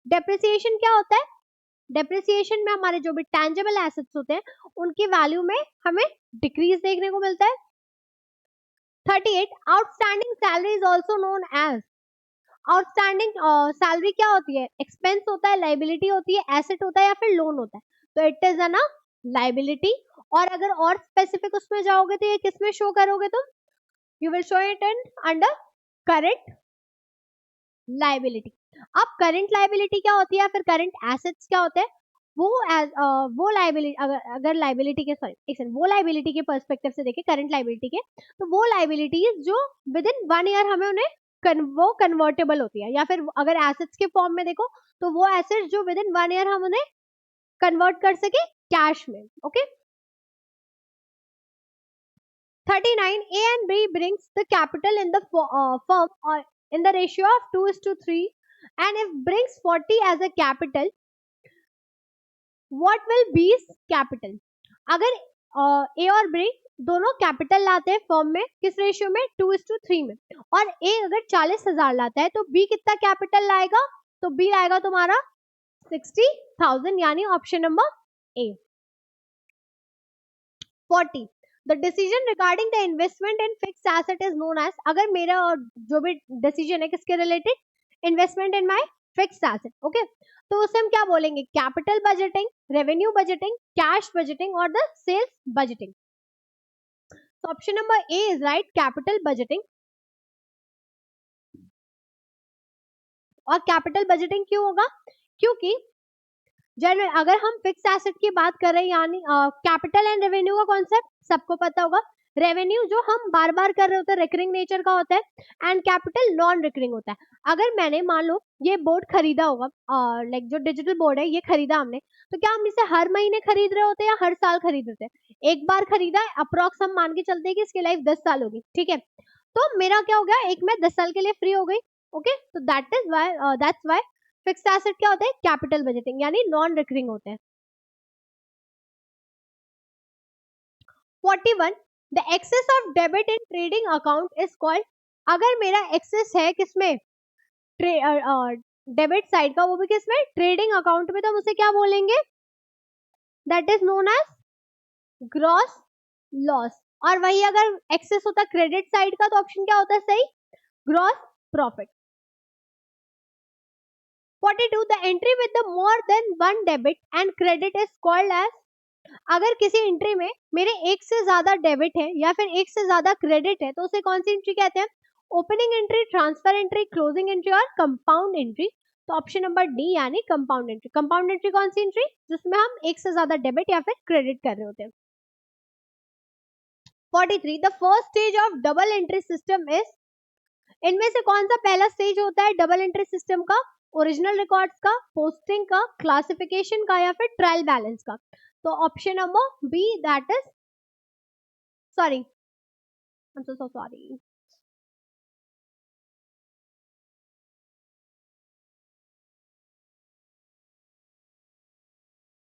डेप्रिसिएशन क्या होता है? डेप्रिसिएशन में हमारे जो भी टेंजिबल एसेट्स होते हैं उनकी वैल्यू में हमें डिक्रीज देखने को मिलता है. 38 outstanding salary is also known as. Outstanding salary क्या होती है? एक्सपेंस होता है, लाइबिलिटी होती है, एसेट होता है या फिर लोन होता है. तो इट इज अ लाइबिलिटी. और अगर और स्पेसिफिक उसमें जाओगे तो ये किसमें शो करोगे तुम? You will show it in under current liability. अब करंट लाइबिलिटी क्या होती है, फिर करंट एसेट्स क्या होते हैं? वो लाइबिलिटी, अगर लाइबिलिटी के सॉरी एक सेकंड, वो लाइबिलिटी के पर्सपेक्टिव से देखें करंट लाइबिलिटी के, तो वो लाइबिलिटीज जो विद इन 1 ईयर हमें उन्हें वो कन्वर्टेबल होती है, या फिर अगर एसेट्स के फॉर्म में देखो तो वो एसेट्स जो विद इन 1 ईयर हम उन्हें कन्वर्ट कर सके कैश में. Okay. 39 A and B brings the capital in the firm or in the ratio of 2:3, and if brings 40 as a capital, what will B's capital? अगर A और B दोनों capital लाते हैं firm में, किस ratio में? 2:3 में, और A अगर 40,000 लाता है तो B कितना कैपिटल लाएगा? तो B लाएगा तुम्हारा 60,000, यानी option number A. 40 The decision regarding the investment in fixed asset is known as. अगर मेरा जो भी डिसीजन है किसके related? Investment in my fixed asset. Okay. तो उसे हम क्या बोलेंगे? Capital budgeting, revenue budgeting, cash budgeting और द सेल्स बजटिंग. तो option number A is right, capital budgeting. और कैपिटल बजटिंग क्यों होगा? क्योंकि जनरल अगर हम फिक्स एसेट की बात कर रहे हैं, यानी कैपिटल एंड रेवेन्यू का कॉन्सेप्ट सबको पता होगा. रेवेन्यू जो हम बार बार कर रहे होते हैं रिकरिंग नेचर का होता है, एंड कैपिटल नॉन रिकरिंग होता है. अगर मैंने मान लो ये बोर्ड खरीदा होगा, लाइक जो डिजिटल बोर्ड है ये खरीदा हमने, तो क्या हम इसे हर महीने खरीद रहे होते हैं या हर साल खरीद रहे हैं? एक बार खरीदा है, अप्रोक्स हम मान के चलते हैं कि इसकी लाइफ 10 साल होगी. ठीक है. तो मेरा क्या हो गया, एक में 10 साल के लिए फ्री हो गई. ओके. तो दैट्स वाई फिक्स्ड एसेट क्या होता है? कैपिटल बजटिंग, यानी नॉन रिकरिंग होते हैं. 41 the excess of debit in trading account is called. अगर मेरा एक्सेस है किसमें? डेबिट साइड का, वो भी किसमें? ट्रेडिंग अकाउंट में, तो हम उसे क्या बोलेंगे? That is known as gross loss. और वही अगर एक्सेस होता क्रेडिट साइड का, तो ऑप्शन क्या होता है सही? Gross profit. 42 the entry with the more than one debit and credit is called as. अगर किसी एंट्री में मेरे एक से ज्यादा डेबिट है या फिर एक से ज्यादा क्रेडिट है तो उसे कौन सी एंट्री कहते हैं? Opening entry, transfer entry, closing entry और कंपाउंड एंट्री. तो ऑप्शन नंबर डी यानी कंपाउंड एंट्री. कंपाउंड एंट्री कौन सी एंट्री? जिसमें हम एक से ज्यादा डेबिट या फिर क्रेडिट कर रहे होते हैं. 43 the first stage of double entry system is. इनमें से कौन सा पहला स्टेज होता है डबल एंट्री सिस्टम का? ओरिजिनल रिकॉर्ड्स का, पोस्टिंग का, क्लासिफिकेशन का या फिर ट्रायल बैलेंस का. तो option number B that is sorry I am so sorry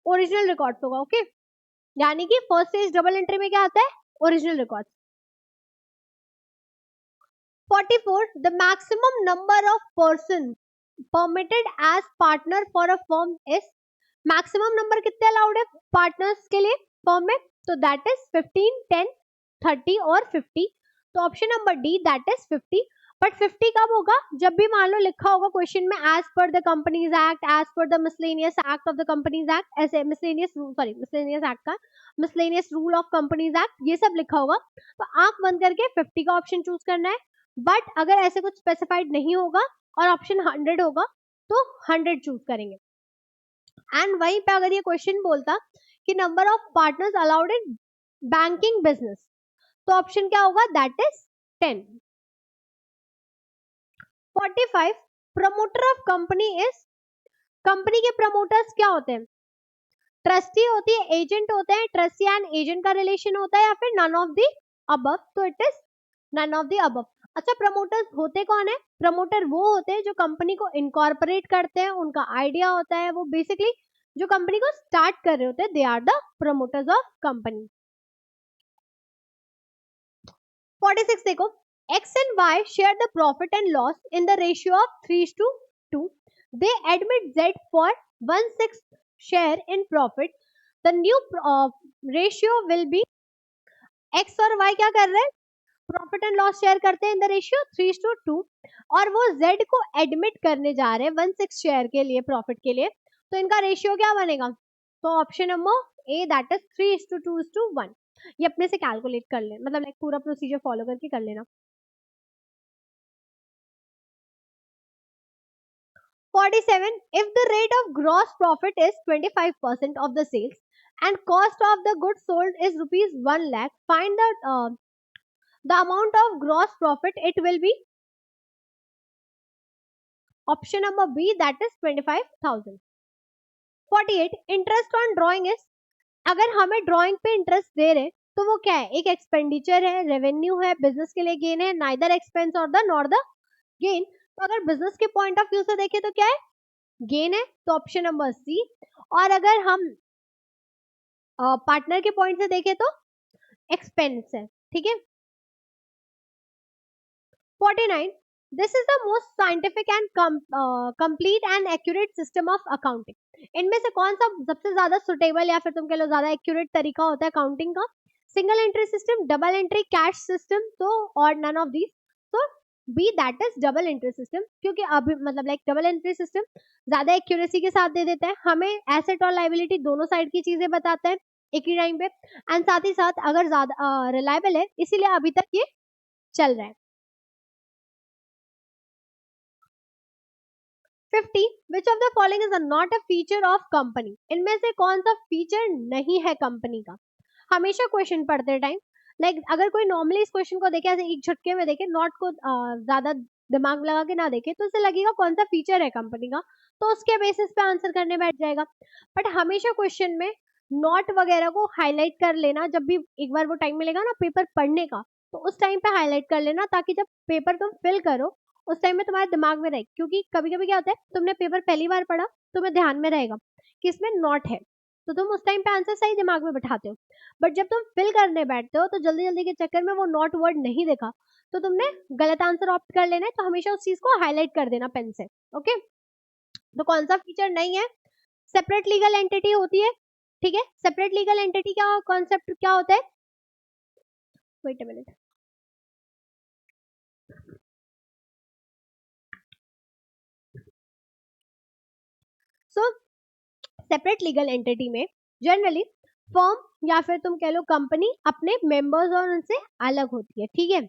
original records होगा. ओके. यानी कि फर्स्ट स्टेज डबल एंट्री में क्या आता है? Original records. 44 the maximum number of person permitted as partner for a firm is. Maximum number कितने allowed है partners के लिए फर्म में? तो दैट इज 15, 10, 30 और 50. तो option number D that is 50. But 50 कब होगा? जब भी मान लो लिखा होगा क्वेश्चन में as per the companies act, as per the miscellaneous act of the companies act, ऐसे मिसलेनियस एक्ट का miscellaneous rule of companies act, ये सब लिखा होगा, तो आंख बंद करके 50 का ऑप्शन चूज करना है. बट अगर ऐसे कुछ स्पेसिफाइड नहीं होगा और ऑप्शन 100 होगा तो 100 चूज करेंगे. एंड वहीं पे अगर ये क्वेश्चन बोलता कि number of partners allowed in banking business, तो ऑप्शन क्या होगा? That is 10. 45 promoter of company is. Company के प्रमोटर्स क्या होते हैं? ट्रस्टी होती है, एजेंट होते हैं, ट्रस्टी एंड एजेंट का रिलेशन होता है, या फिर नन ऑफ द अबव. तो it is none of the above. अच्छा, प्रमोटर्स होते कौन है? प्रमोटर वो होते हैं जो कंपनी को इनकॉर्पोरेट करते हैं, उनका आइडिया होता है, वो बेसिकली जो कंपनी को स्टार्ट कर रहे होते हैं, they are the promoters of company. 46 देखो, X and Y share the profit and loss in the ratio of 3:2. They admit Z for 1/6 share in profit. The new ratio will be X और Y क्या कर रहे हैं, profit and loss share करते हैं in the ratio 3:2 और वो Z को एडमिट करने जा रहे हैं 1/6 शेयर के लिए, प्रॉफिट के लिए, तो इनका रेशियो क्या बनेगा, तो option number A that is 3:2:1. ये अपने से कैलकुलेट कर ले, मतलब लाइक पूरा प्रोसीजर फॉलो करके कर लेना. 47, if the rate of gross profit is 25% of the sales and cost of the goods sold is rupees 1 lakh, find the amount of gross profit it will be. Option number B that is 25,000. 48, interest on drawing is, अगर हमें drawing पे interest दे रहे तो वो क्या है, एक expenditure है, रेवेन्यू है, बिजनेस के लिए गेन है, नाइदर एक्सपेंस और द नॉर द गेन. तो अगर बिजनेस के पॉइंट ऑफ व्यू से देखें तो क्या है, गेन है, तो ऑप्शन नंबर सी. और अगर हम पार्टनर के पॉइंट से देखें तो एक्सपेंस है. ठीक है. 49, this is the most scientific and complete and accurate system of accounting. इनमें से कौन सा सबसे ज्यादा सुटेबल या फिर तुम कह लो ज्यादा एक्यूरेट तरीका होता है अकाउंटिंग का, single entry system, double entry cash system, तो और नन ऑफ दीज. तो B that is double entry system, क्योंकि अभी मतलब लाइक डबल एंट्री सिस्टम ज्यादा एक्यूरेसी के साथ दे देता है, हमें एसेट और लाइबिलिटी दोनों साइड की चीजें बताता है एक ही टाइम पे, एंड साथ ही साथ अगर ज्यादा रिलायबल है, इसीलिए अभी तक ये चल रहा है. 50, which of the following is not a feature of company. इनमें से कौन सा फीचर नहीं है कंपनी का. हमेशा क्वेश्चन पढ़ते टाइम लाइक अगर कोई नॉर्मली इस क्वेश्चन को देखे, ऐसे एक झटके में देखे, नॉट को ज्यादा दिमाग लगा के ना देखे, तो उसे लगेगा कौन सा फीचर है कंपनी का, तो उसके बेसिस पे आंसर करने बैठ जाएगा. बट हमेशा क्वेश्चन में नॉट वगैरह को हाईलाइट कर लेना, जब भी एक बार वो टाइम मिलेगा ना पेपर पढ़ने का, तो उस टाइम पे हाईलाइट कर लेना, ताकि जब पेपर तुम फिल करो उस टाइम में तुम्हारे दिमाग में रहे. क्योंकि कभी कभी क्या होता है, तुमने पेपर पहली बार पढ़ा, तुम्हें ध्यान में रहेगा कि इसमें नॉट है, तो तुम उस टाइम पे आंसर सही दिमाग में बैठाते हो. बट जब तुम फिल करने बैठते हो तो जल्दी जल्दी के चक्कर में वो नॉट वर्ड नहीं देखा, तो तुमने गलत आंसर ऑप्ट कर लेना है. तो हमेशा उस चीज को हाईलाइट कर देना पेन से. ओके. तो कौन सा फीचर नहीं है, सेपरेट लीगल एंटिटी होती है. ठीक है. सेपरेट लीगल एंटिटी का कॉन्सेप्ट क्या होता है, wait a minute. So separate legal entity में जनरली फर्म या फिर तुम कह लो कंपनी अपने मेंबर्स और उनसे अलग होती है. ठीक है.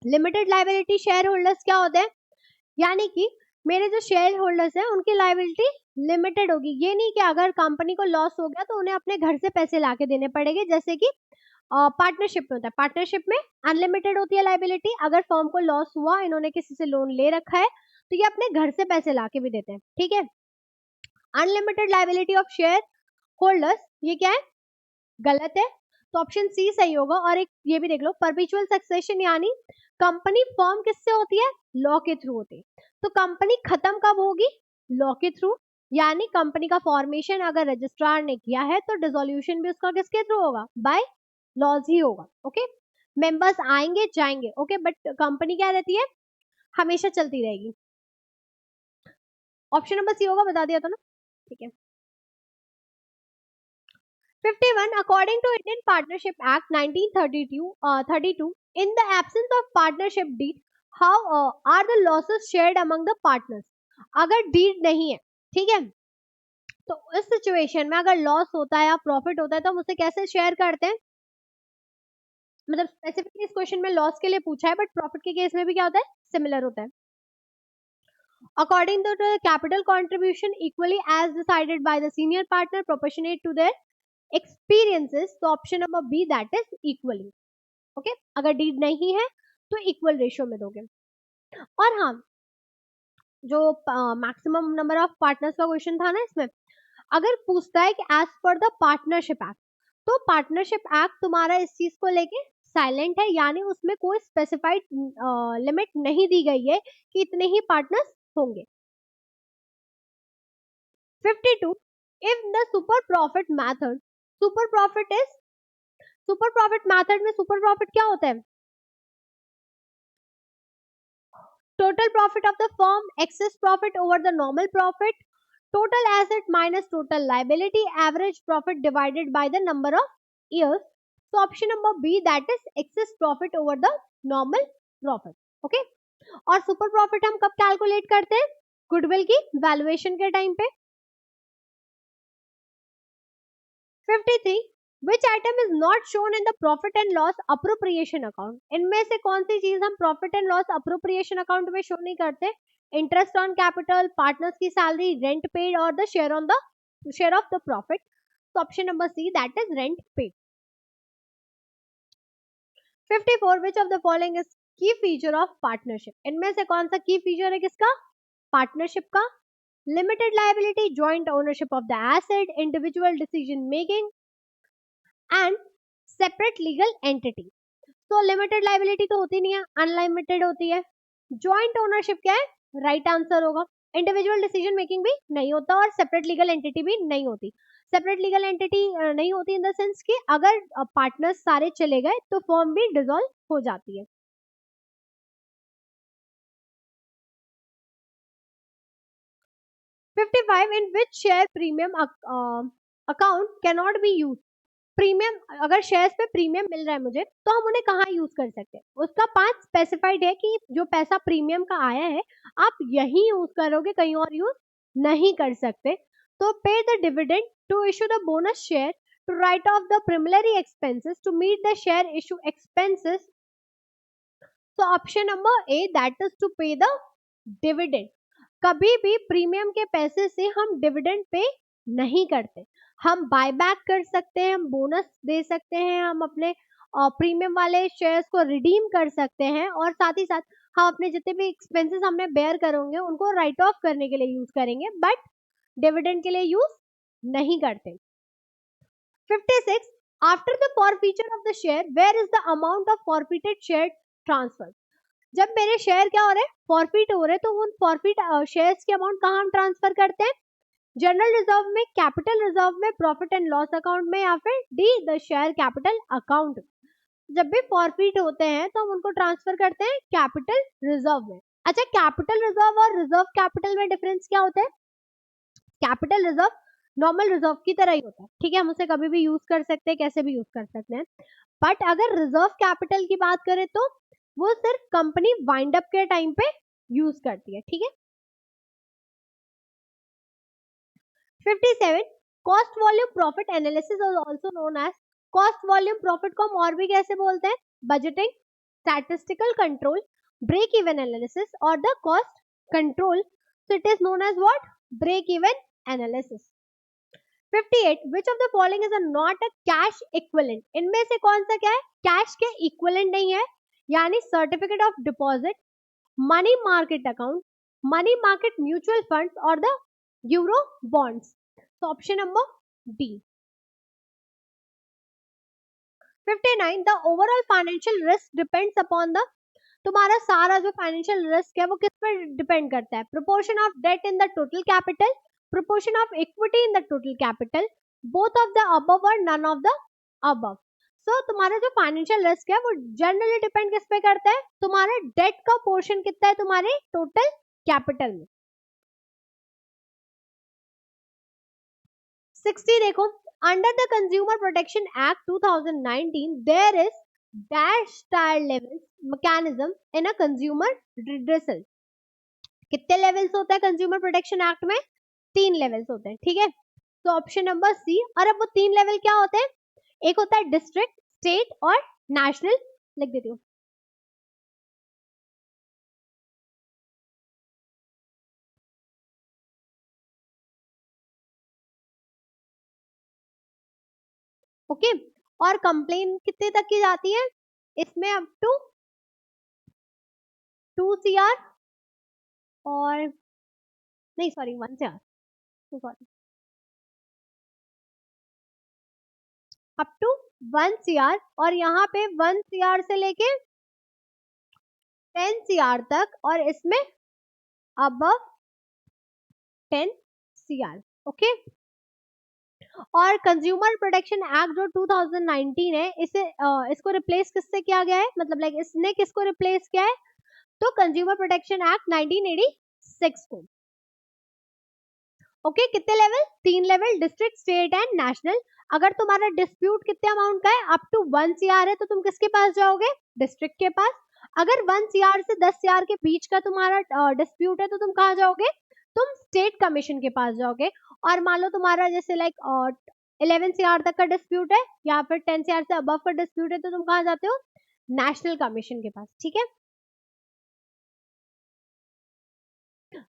लिमिटेड लाइबिलिटी शेयर होल्डर्स क्या होते हैं, यानी कि मेरे जो शेयर होल्डर्स हैं उनकी लाइबिलिटी लिमिटेड होगी. ये नहीं कि अगर कंपनी को लॉस हो गया तो उन्हें अपने घर से पैसे लाके देने पड़ेंगे, जैसे कि पार्टनरशिप में होता है. पार्टनरशिप में अनलिमिटेड होती है लाइबिलिटी. अगर फर्म को लॉस हुआ, इन्होंने किसी से लोन ले रखा है, तो ये अपने घर से पैसे लाके भी देते हैं. ठीक है. Unlimited liability of share holders, ये क्या है, गलत है, तो ऑप्शन सी सही होगा. और एक ये भी देख लो, परपेचुअल सक्सेशन, यानी कंपनी फॉर्म किससे होती है, लॉ के थ्रू होती है. तो कंपनी खत्म कब होगी, लॉ के थ्रू. यानी कंपनी का फॉर्मेशन अगर रजिस्ट्रार ने किया है तो डिसोल्यूशन भी उसका किसके थ्रू होगा, बाय लॉज ही होगा. ओके. मेंबर्स आएंगे जाएंगे, ओके, बट कंपनी क्या रहती है, हमेशा चलती रहेगी. ऑप्शन नंबर सी होगा, बता दिया था ना. ठीक है. 51, according to Indian Partnership Act 1932, in the absence of partnership deed, how are the losses shared among the partners? अगर डीड नहीं है, ठीक है, तो इस सिचुएशन में अगर लॉस होता है या प्रॉफिट होता है तो हम उसे कैसे शेयर करते हैं. मतलब स्पेसिफिकली इस क्वेश्चन में लॉस के लिए पूछा है, बट प्रॉफिट के केस में भी क्या होता है, सिमिलर होता है. According to the capital contribution equally as decided by the senior partner proportionate to their experiences, तो option number B that is equally. Okay. अगर डीड नहीं है तो इक्वल रेशियो में दोगे. और हाँ, जो मैक्सिमम नंबर ऑफ पार्टनर्स का क्वेश्चन था ना, इसमें अगर पूछता है कि as per the partnership act, तो पार्टनरशिप एक्ट तुम्हारा इस चीज को लेके साइलेंट है, यानी उसमें कोई स्पेसिफाइड लिमिट नहीं दी गई है कि इतने ही पार्टनर्स होंगे. 52, if the super profit method, super profit is, super profit method में सुपर प्रॉफिट क्या होता है, total profit of the firm, excess profit over the normal profit, total asset minus total liability, average profit divided by the number of years. So option number B, that is excess profit over the normal profit. Okay. और super profit हम कब calculate करते हैं? Goodwill की valuation के time पे. 53, which item is not shown in the profit and loss appropriation account? इनमें से कौन सी चीज हम profit and loss appropriation account में शो नहीं करते? इंटरेस्ट ऑन कैपिटल, पार्टनर्स की सैलरी, रेंट पेड और the share of the profit. तो option number C, that is rent paid. 54, which of the following is key feature of partnership? इनमें से कौन सा की फीचर है किसका? पार्टनरशिप का. Limited liability, joint ownership of the asset, individual decision making and separate legal entity. तो limited liability तो होती नहीं है, अनलिमिटेड होती है. जॉइंट ओनरशिप क्या है? राइट आंसर होगा. इंडिविजुअल डिसीजन मेकिंग भी नहीं होता और सेपरेट लीगल एंटिटी भी नहीं होती. सेपरेट लीगल एंटिटी नहीं होती इन द सेंस कि अगर पार्टनर्स सारे चले गए तो फर्म भी डिसॉल्व हो जाती है. in which share premium account cannot be used? Premium, अगर शेयर्स पे प्रीमियम मिल रहा है मुझे तो हम उन्हें कहाँ यूज कर सकते हैं? उसका पार्ट स्पेसिफाइड है कि जो पैसा प्रीमियम का आया है आप यही यूज करोगे, कहीं और यूज नहीं कर सकते. तो pay the dividend, to issue the bonus share, to write off the preliminary expenses, to meet the share issue expenses. तो option number A, that is to pay the dividend. कभी भी प्रीमियम के पैसे से हम डिविडेंड पे नहीं करते. हम बाय बैक कर सकते हैं, हम बोनस दे सकते हैं, हम अपने प्रीमियम वाले शेयर्स को रिडीम कर सकते हैं और साथ ही साथ हम अपने जितने भी एक्सपेंसेस हमने बेयर करेंगे उनको राइट ऑफ करने के लिए यूज करेंगे, बट डिविडेंड के लिए यूज नहीं करते. 56, after the forfeiture of the share, where is the amount of forfeited share transfer? जब मेरे शेयर क्या हो रहे हैं? फॉरफिट हो रहे हैं, तो उन फॉरफिट शेयर्स की अमाउंट कहाँ हम ट्रांसफर करते हैं? जनरल रिजर्व में, कैपिटल रिजर्व में, प्रॉफिट एंड लॉस अकाउंट में, या फिर D, the share capital account. जब भी फॉरफिट होते हैं तो हम उनको ट्रांसफर करते हैं कैपिटल रिजर्व में. अच्छा, कैपिटल रिजर्व और रिजर्व कैपिटल में डिफरेंस क्या होता है? कैपिटल रिजर्व नॉर्मल रिजर्व की तरह ही होता है, ठीक है, हम उसे कभी भी यूज कर सकते हैं, कैसे भी यूज कर सकते हैं. बट अगर रिजर्व कैपिटल की बात करें तो वो सिर्फ कंपनी वाइंड अप के टाइम पे यूज करती है, ठीक है. 57, cost volume profit analysis is also known as. Cost volume profit को हम और भी कैसे बोलते हैं? Budgeting, statistical control, break even analysis और the cost control. So it is known as what? Break even analysis. 58, which of the following is not a cash equivalent? इनमें से कौन सा क्या है? कैश के इक्विवेलेंट नहीं है, यानी certificate of deposit, money market account, money market mutual funds और द यूरो बॉन्ड्स. तो option number D. 59, the overall financial risk depends upon the. तुम्हारा सारा जो फाइनेंशियल रिस्क है वो किस पर डिपेंड करता है? Proportion of debt in the total capital, proportion of equity in the total capital, both of the above or none of the above. So तुम्हारा जो फाइनेंशियल रिस्क है वो जनरली डिपेंड किस पे करता है? तुम्हारे डेट का पोर्शन कितना है तुम्हारे टोटल कैपिटल में. 60 देखो, under the consumer protection act 2019 there is dash tier level mechanism in a consumer redressal. कितने लेवल्स होता है कंज्यूमर प्रोटेक्शन एक्ट में? 3 लेवल्स होते हैं, ठीक है. तो ऑप्शन नंबर सी. और अब वो 3 लेवल क्या होते हैं? एक होता है डिस्ट्रिक्ट, स्टेट और नेशनल. लिख देती हूँ. ओके. और कंप्लेन कितने तक की जाती है इसमें? अप टू 2 CR और नहीं, sorry, 1 CR, sorry, up to 1 CR. और यहाँ पे 1 CR से लेके 10 CR तक, और इसमें अबव 10 CR. ओके. और कंज्यूमर प्रोटेक्शन एक्ट जो 2019 है, इसे इसको रिप्लेस किससे किया गया है? मतलब लाइक इसने किसको रिप्लेस किया है? तो कंज्यूमर प्रोटेक्शन एक्ट 1986 को। ओके कितने level? 3 level, district, state and national. अगर तुम्हारा डिस्प्यूट कितने अमाउंट का है, अप टू 1 CR है, तो तुम किसके पास जाओगे? डिस्ट्रिक्ट के पास। अगर 1 CR से 10 CR के बीच का तुम्हारा डिस्प्यूट है तो तुम कहाँ जाओगे? तुम स्टेट कमीशन के पास जाओगे। और मान लो तुम्हारा जैसे लाइक 11 CR तक का डिस्प्यूट है या फिर 10 CR से अबव का डिस्प्यूट है तो तुम कहाँ जाते हो? नेशनल कमीशन के पास। ठीक है,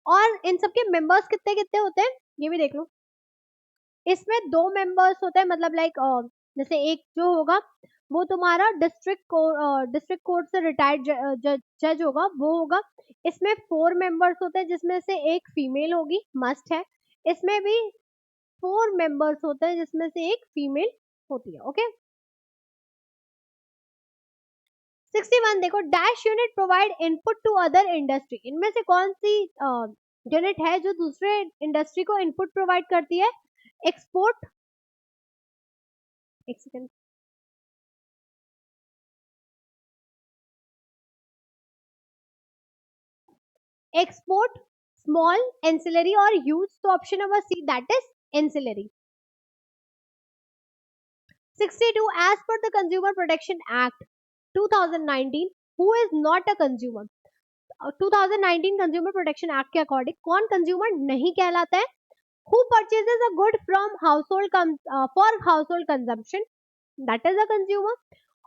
और इन सबके मेंबर्स कितने कितने होते हैं ये भी देख लो। इसमें 2 मेंबर्स होते हैं, मतलब लाइक जैसे एक जो होगा वो तुम्हारा डिस्ट्रिक्ट कोर्ट से रिटायर्ड जज होगा, वो होगा। इसमें 4 मेंबर्स होते हैं जिसमें से एक फीमेल होगी, मस्ट है। इसमें भी 4 मेंबर्स होते हैं जिसमें से एक फीमेल होती है। ओके 61 देखो, dash unit provide input to other industry. इनमें से कौन सी यूनिट है जो दूसरे इंडस्ट्री को इनपुट प्रोवाइड करती है? एक्सपोर्ट, एक सेकंड, एक्सपोर्ट, स्मॉल, एंसिलरी और यूज। तो option number C that is ancillary. 62 as per the consumer protection act 2019 who is not a consumer? 2019 consumer protection act के अकॉर्डिंग कौन कंज्यूमर नहीं कहलाता है? who purchases a good from household for household consumption, that is a consumer.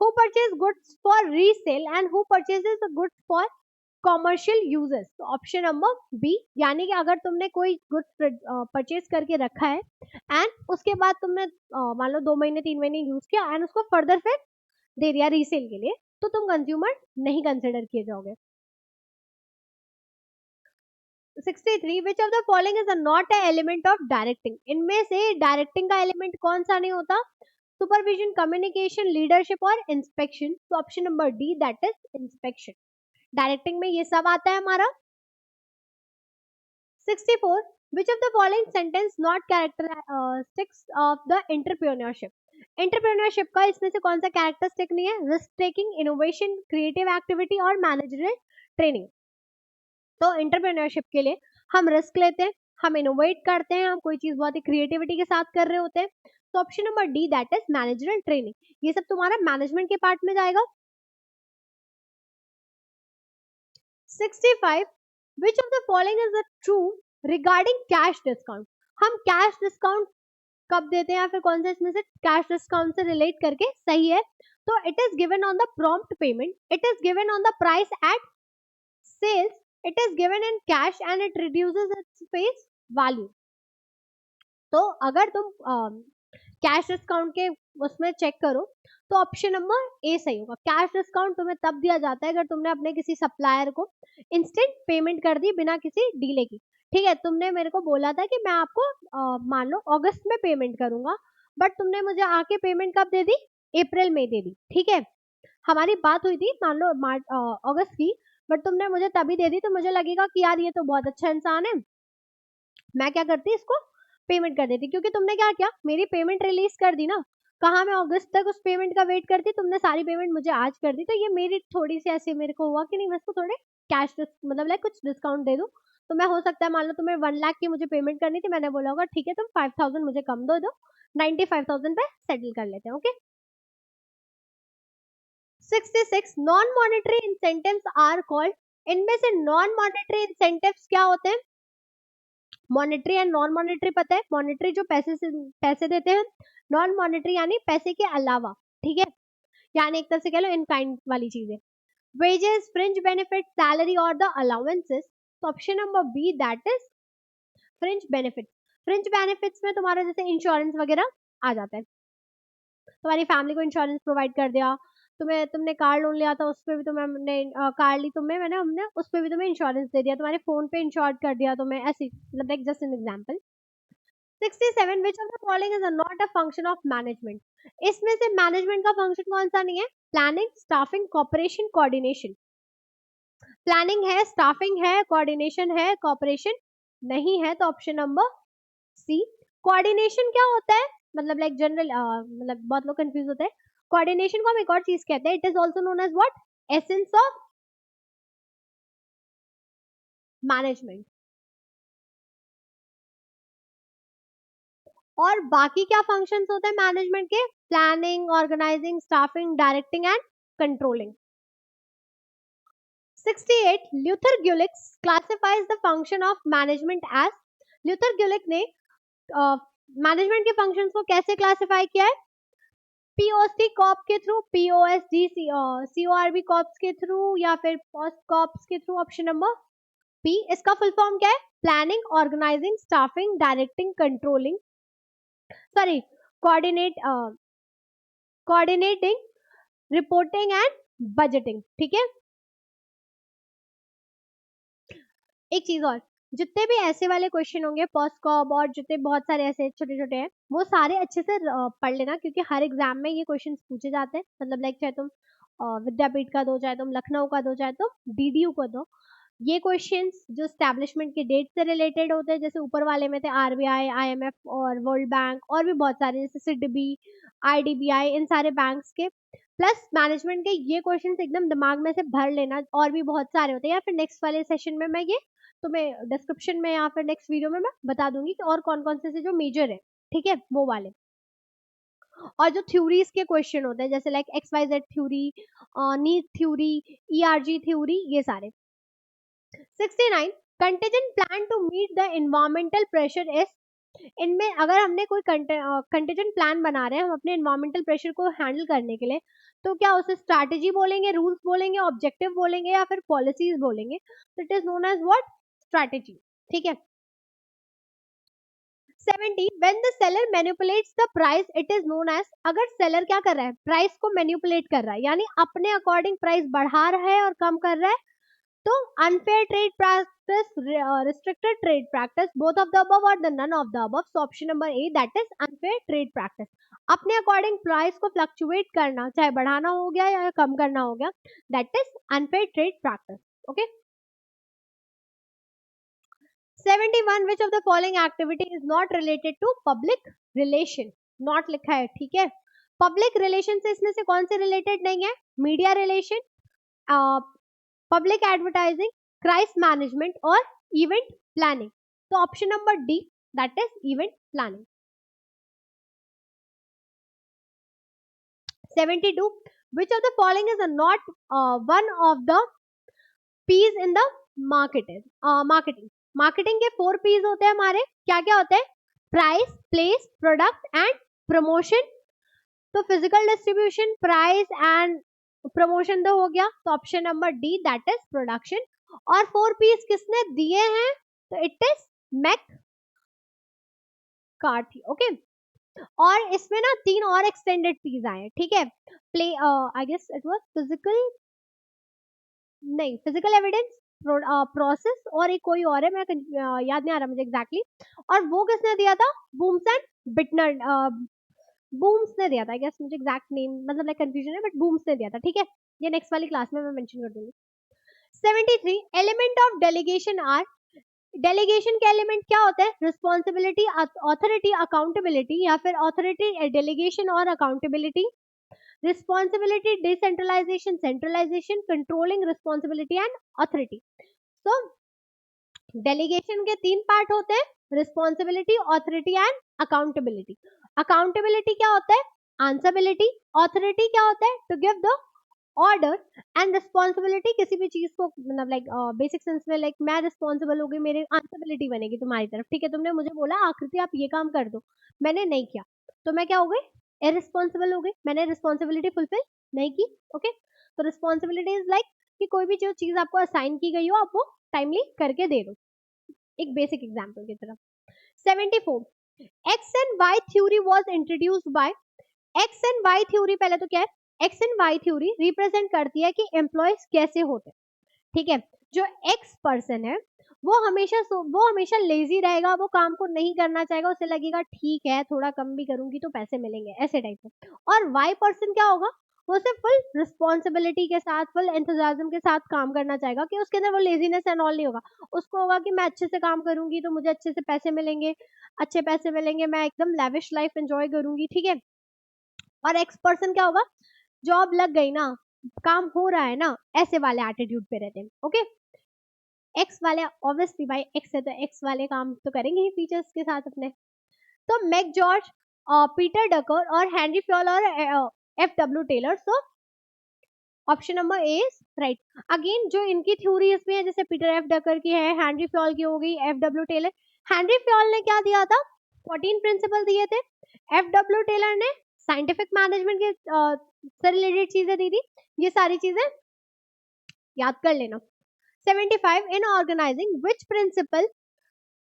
who purchases goods for resale and who purchases the goods for commercial uses. तो option number B, यानी कि अगर तुमने कोई गुड्स परचेज करके रखा है and उसके बाद तुमने मान लो 2 महीने 3 महीने यूज किया एंड उसको फर्दर फिर दे दिया रीसेल के लिए, तो तुम कंज्यूमर नहीं कंसिडर किए जाओगे। 63 विच of the following is not a element of directing. इनमें से डायरेक्टिंग का एलिमेंट कौन सा नहीं होता? सुपरविजन, कम्युनिकेशन, लीडरशिप और इंस्पेक्शन। तो option number D that is inspection. Directing में ये सब आता है हमारा। 64 which of the following sentence not characteristics of the entrepreneurship का इसमें से कौन सा कैरेक्टरिस्टिक नहीं है? Risk taking, innovation, creative activity और मैनेजरियल ट्रेनिंग। तो एंटरप्रेन्योरशिप के लिए हम रिस्क लेते हैं, हम इनोवेट करते हैं, हम कोई चीज बहुत ही क्रिएटिविटी के साथ कर रहे होते हैं। तो option number D that is managerial training, ये सब तुम्हारा मैनेजमेंट के पार्ट में जाएगा। 65 which of the following is the true regarding cash discount? हम कैश डिस्काउंट कब देते हैं या फिर कौन सा इसमें से कैश डिस्काउंट से रिलेट करके सही है? तो it is given on the prompt payment, it is given on the price at sales, it is given in cash and it reduces its face value. तो अगर तुम कैश डिस्काउंट के उसमें चेक करो तो ऑप्शन नंबर ए सही होगा। Cash discount तुम्हें तब दिया जाता है अगर तुमने अपने किसी सप्लायर को इंस्टेंट पेमेंट कर दी बिना किसी डीले की। ठीक है, तुमने मेरे को बोला था कि मैं आपको मान लो अगस्त में पेमेंट करूंगा, बट तुमने मुझे आके पेमेंट कब दे दी? अप्रैल में दे दी। ठीक है, हमारी बात हुई थी मान लो मार्च अगस्त की, बट तुमने मुझे तभी दे दी, तो मुझे लगेगा कि यार ये तो बहुत अच्छा इंसान है, मैं क्या करती इसको पेमेंट कर देती, क्योंकि तुमने क्या किया, मेरी पेमेंट रिलीज कर दी ना। कहा मैं अगस्त तक उस पेमेंट का वेट करती, तुमने सारी पेमेंट मुझे आज कर दी, तो ये मेरी थोड़ी सी ऐसे मेरे को हुआ कि नहीं मैं इसको थोड़े कैश मतलब लाइक कुछ डिस्काउंट दे दूं। तो मैं हो सकता है मान लो तुम्हें 1 लाख की मुझे पेमेंट करनी थी, मैंने बोला होगा ठीक है तुम 5,000 मुझे कम दो 95,000 पे सेटल कर लेते हैं। Okay 66 non monetary incentives are called. इनमें से नॉन मॉनेटरी इंसेंटिव्स क्या होते हैं? मॉनेटरी एंड नॉन मॉनेटरी पता है, मॉनेटरी जो पैसे देते हैं, नॉन मॉनेटरी यानी पैसे के अलावा। ठीक है, यानी एक तरह से कह लो इन काइंड वाली चीजें। वेजेस, फ्रिंज बेनिफिट, सैलरी और द अलाउंसेस। तो option number B that is fringe benefit. Fringe benefits में तुम्हारा जैसे इंश्योरेंस वगैरह आ जाता है, तुम्हारी फैमिली को इंश्योरेंस प्रोवाइड कर दिया, तुमने कार लोन लिया था उस पे भी तुम्हें हमने कार ली तुम्हें मैंने हमने उस पे भी तुम्हें इंश्योरेंस दे दिया, तुम्हारे फोन पे इंश्योर्ड कर दिया तुम्हें, ऐसी मतलब like just an example. 67 which of the following is not a function of management? इसमें से मैनेजमेंट का फंक्शन कौन सा नहीं है? Planning, staffing, cooperation, coordination. Planning है, स्टाफिंग है, कोऑर्डिनेशन है, कॉपरेशन नहीं है, तो ऑप्शन नंबर सी। कोऑर्डिनेशन क्या होता है? मतलब लाइक जनरल मतलब बहुत लोग कंफ्यूज होते हैं। कोऑर्डिनेशन को हम एक और चीज कहते हैं, it is also known as what? Essence of management. और बाकी क्या फंक्शंस होते हैं मैनेजमेंट के? Planning, organising, staffing, directing and controlling. 68 Luther Gulick classifies the function of management as, Luther Gulick ने मैनेजमेंट के फंक्शंस को कैसे क्लासिफाई किया है? पीओसी कॉप के थ्रू, पीओएसडी सीओआरबी कॉप्स के थ्रू, या फिर पोस्ट कॉप्स के थ्रू। Option number P. इसका फुल फॉर्म क्या है? Planning, organising, staffing, directing, controlling, sorry, coordinate coordinating, reporting and budgeting. ठीक है। एक चीज और, जितने भी ऐसे वाले क्वेश्चन होंगे पोस्ट कॉप और जितने बहुत सारे ऐसे छोटे छोटे हैं, वो सारे अच्छे से पढ़ लेना, क्योंकि हर एग्जाम में ये क्वेश्चन पूछे जाते हैं। मतलब लाइक चाहे तुम विद्यापीठ का दो, चाहे तुम लखनऊ का दो, चाहे तुम डीडीयू का दो, ये क्वेश्चंस जो स्टैब्लिशमेंट के डेट से रिलेटेड होते हैं, जैसे ऊपर वाले में थे आरबीआई, आईएमएफ और वर्ल्ड बैंक, और भी बहुत सारे जैसे सिडबी, आईडीबीआई, इन सारे बैंक्स के, प्लस मैनेजमेंट के ये क्वेश्चंस एकदम दिमाग में से भर लेना। और भी बहुत सारे होते हैं, या फिर नेक्स्ट वाले सेशन में मैं ये तुम्हें डिस्क्रिप्शन में या फिर नेक्स्ट वीडियो में मैं बता दूंगी कि और कौन कौन से जो मेजर है। ठीक है, वो वाले। और जो थ्योरीज के क्वेश्चन होते हैं, जैसे like X Y Z theory, need theory, ERG theory, ये सारे। 69 contingent plan to meet the environmental pressure is, इनमें अगर हमने कोई कंटीजेंट प्लान बना रहे हैं हम अपने एनवायरमेंटल प्रेशर को हैंडल करने के लिए, तो क्या उसे स्ट्रैटेजी बोलेंगे, रूल्स बोलेंगे, ऑब्जेक्टिव बोलेंगे, या फिर पॉलिसीज बोलेंगे? तो it is known as what? Strategy. ठीक है। 70 when the seller manipulates the price it is known as, अगर सेलर क्या कर रहा है? प्राइस को मैनिपुलेट कर रहा है, यानी अपने अकॉर्डिंग प्राइस बढ़ा रहा है और कम कर रहा है, तो unfair trade practice, restricted trade practice, both of the above और the none of the above. So option number A, that is unfair trade practice. अपने अकॉर्डिंग प्राइस को फ्लक्चुएट करना, चाहे बढ़ाना हो गया या कम करना हो गया, that is unfair trade practice. Okay. 71 which of the following activity is not related to public relation? Not लिखा है, ठीक है। पब्लिक रिलेशन से इसमें से कौन से रिलेटेड नहीं है? Media relation, public advertising, crisis management और इवेंट प्लानिंग। तो option number D, that is event planning. 72 which of the following is not one of the P's in the marketing? Marketing के 4 P's होते हैं हमारे, क्या क्या होते हैं? Price, place, product and promotion. तो physical distribution, price and promotion तो हो गया, तो option number D, that is production. और 4 P's किसने दिए हैं? तो it is McCarthy. Okay. और इसमें ना 3 और एक्सटेंडेड P's आए, ठीक है। Play, I guess it was physical, नहीं, फिजिकल एविडेंस, प्रोसेस, और एक कोई और है, मैं याद नहीं आ रहा मुझे एग्जैक्टली। और वो किसने दिया था? बूम्स एंड बिटनर, बूम्स ने दिया था। आई गेस मुझे एग्जैक्ट नेम मतलब लाइक कंफ्यूजन है, बट बूम्स ने दिया था। ठीक है, ये नेक्स्ट वाली क्लास में मैं मेंशन कर दूंगी। 73 element of delegation are, delegation के एलिमेंट क्या होते हैं? रिस्पॉन्सिबिलिटी, अथॉरिटी, अकाउंटेबिलिटी, या फिर अथॉरिटी, डेलीगेशन और accountability, responsibility, decentralisation, centralisation, controlling, responsibility and authority. So delegation के 3 पार्ट होते हैं, responsibility, authority and accountability. Accountability क्या होता है? आंसरबिलिटी। अथॉरिटी क्या होता है? To give the order. And responsibility किसी भी चीज को मतलब लाइक बेसिक सेंस में, लाइक मैं रिस्पॉन्सिबल होगी, मेरी आंसरबिलिटी बनेगी तुम्हारी तरफ। ठीक है, तुमने मुझे बोला आकृति आप ये काम कर दो, मैंने नहीं किया, तो मैं क्या हो गई? इररिस्पॉन्सिबल हो गई, मैंने रिस्पॉन्सिबिलिटी फुलफिल नहीं की। ओके। तो रिस्पॉन्सिबिलिटी इज लाइक कि कोई भी जो चीज आपको असाइन की गई हो आप वो टाइमली करके दे दो, एक बेसिक एग्जाम्पल की तरफ। 74 X and Y theory was introduced by, X and Y theory पहले तो क्या है? X and Y theory represent करती है कि एम्प्लॉयज कैसे होते हैं। ठीक है, जो एक्स पर्सन है वो हमेशा लेजी रहेगा, वो काम को नहीं करना चाहेगा, उसे लगेगा ठीक है थोड़ा कम भी करूंगी तो पैसे मिलेंगे, ऐसे टाइप का। और वाई पर्सन क्या होगा? वो सिर्फ फुल रिस्पॉन्सिबिलिटी के साथ, फुल एंथुसियाज्म के साथ काम करना चाहेगा, कि उसके अंदर वो लेजीनेस एंड ऑल नहीं होगा। उसको होगा कि मैं अच्छे से काम करूंगी तो मुझे अच्छे से पैसे मिलेंगे, अच्छे पैसे मिलेंगे, मैं एकदम लैविश लाइफ एंजॉय करूंगी। ठीक है। और एक्स पर्सन क्या होगा? जॉब लग गई ना, काम हो रहा है ना, ऐसे वाले एटीट्यूड पे रहते हैं। ओके। एक्स वाले ऑब्वियसली भाई एक्स है तो एक्स वाले काम तो करेंगे ही फीचर्स के साथ अपने। तो मैक जॉर्ज, पीटर डकर और हेनरी फ्योल और F W Taylor. So option number A is right. Again जो इनकी थ्योरी इसमें है, जैसे पीटर एफ डकर की है, हेनरी फ्योल की हो गई, F W Taylor. Henri Fayol ने क्या दिया था, 14 प्रिंसिपल दिए थे। एफ डब्ल्यू टेलर ने साइंटिफिक मैनेजमेंट के से रिलेटेड चीजें दी थी। ये सारी चीजें याद कर लेना। 75 in organizing, which principle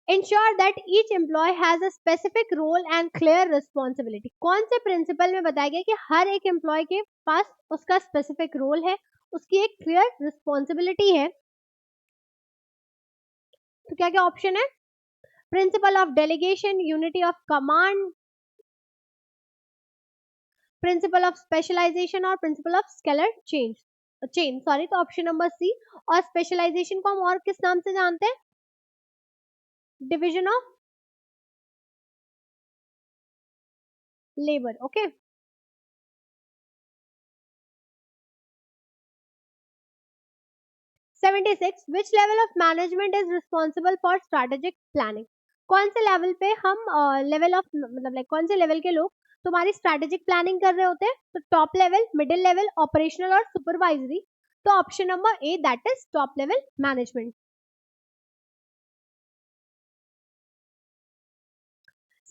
ensure that each employee has a specific role and clear responsibility? कौन से प्रिंसिपल में बताया गया कि हर एक एम्प्लॉय के पास उसका स्पेसिफिक रोल है, उसकी एक क्लियर रिस्पॉन्सिबिलिटी है? तो क्या क्या ऑप्शन है? Principle of delegation, unity of command, principle of specialisation और principle of scalar chain sorry. तो ऑप्शन नंबर सी। और स्पेशलाइजेशन को हम और किस नाम से जानते हैं? Division of labour. Okay. 76 which level of management is responsible for strategic planning? कौन से लेवल पे हम लेवल ऑफ मतलब लाइक कौन से लेवल के लोग तुम्हारी स्ट्रेटेजिक प्लानिंग कर रहे होते हैं? तो top level, middle level, operational और सुपरवाइजरी। तो option number A that is top level management.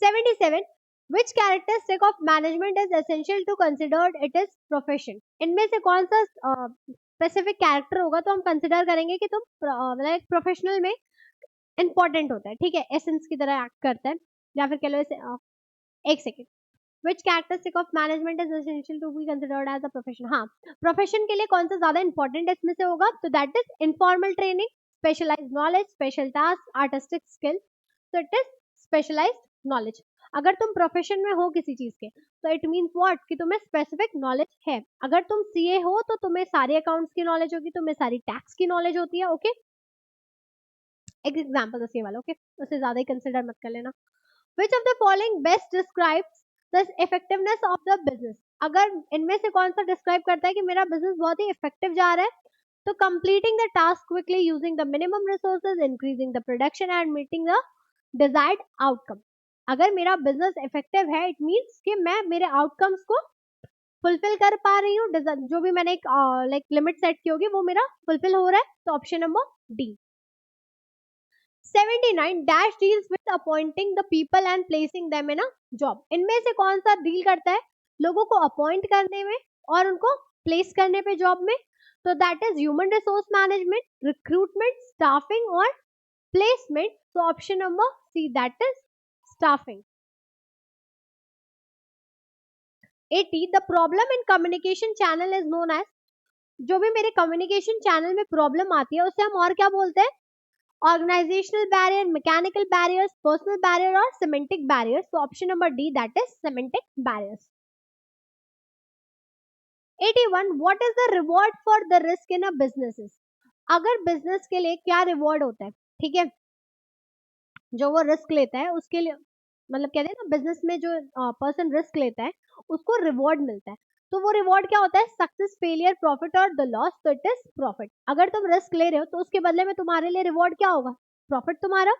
77 which characteristic of management is essential to considered it is profession? इनमें से कौन सा स्पेसिफिक कैरेक्टर होगा तो हम कंसिडर करेंगे कि तुम मतलब प्रोफेशनल में इंपॉर्टेंट होता है, ठीक है, एसेंस की तरह एक्ट करता है, या फिर कह लो एक second. Which characteristic of management is essential to be considered as a profession? हाँ, प्रोफेशन के लिए कौन सा ज्यादा इंपॉर्टेंट इसमें से होगा? तो that is informal training, specialised knowledge, special task, artistic skill. तो इट इज स्पेशलाइज्ड नॉलेज। अगर तुम प्रोफेशन में हो किसी चीज के तो इट मीन्स व्हाट कि तुम्हें स्पेसिफिक नॉलेज है। अगर तुम सीए हो तो तुम्हें सारे अकाउंट्स की नॉलेज होगी, तुम्हें सारी टैक्स की नॉलेज होती है। ओके, एक एग्जांपल सीए वाला। ओके, उससे ज्यादा ही कंसिडर मत कर लेना। Which of the following best describes the effectiveness of the business? अगर इनमें से कौन सा डिस्क्राइब करता है कि मेरा बिजनेस बहुत ही इफेक्टिव जा रहा है? तो completing the task quickly using the minimum resources, increasing the production and meeting the desired outcome. अगर मेरा बिजनेस इफेक्टिव है इट मीन्स कि मैं मेरे आउटकम्स को फुलफिल कर पा रही हूँ, जो भी मैंने एक लाइक लिमिट सेट की होगी वो मेरा फुलफिल हो रहा है। तो option number D. 79 dash deals with appointing the people and placing them in a job. इनमें से कौन सा डील करता है लोगों को अपॉइंट करने में और उनको प्लेस करने पे जॉब में? तो that is human resource management, recruitment, staffing और प्लेसमेंट। तो option number C that is staffing. 80 the problem in communication channel is known as. जो भी मेरे कम्युनिकेशन चैनल में प्रॉब्लम आती है उसे हम और क्या बोलते हैं? Organisational barrier, mechanical barriers, personal barrier और सिमेंटिक बैरियर्स। तो option number D that is semantic barriers. 81 what is the reward for the risk in a business? अगर बिजनेस के लिए क्या रिवॉर्ड होता है, ठीक है, जो वो रिस्क लेता है उसके लिए, मतलब कहते हैं ना बिजनेस में जो पर्सन रिस्क लेता है उसको रिवॉर्ड मिलता है। तो वो रिवॉर्ड क्या होता है? सक्सेस, फेलियर, प्रॉफिट और द लॉस। तो इट इज प्रॉफिट। अगर तुम रिस्क ले रहे हो तो उसके बदले में तुम्हारे लिए रिवॉर्ड क्या होगा? प्रॉफिट तुम्हारा।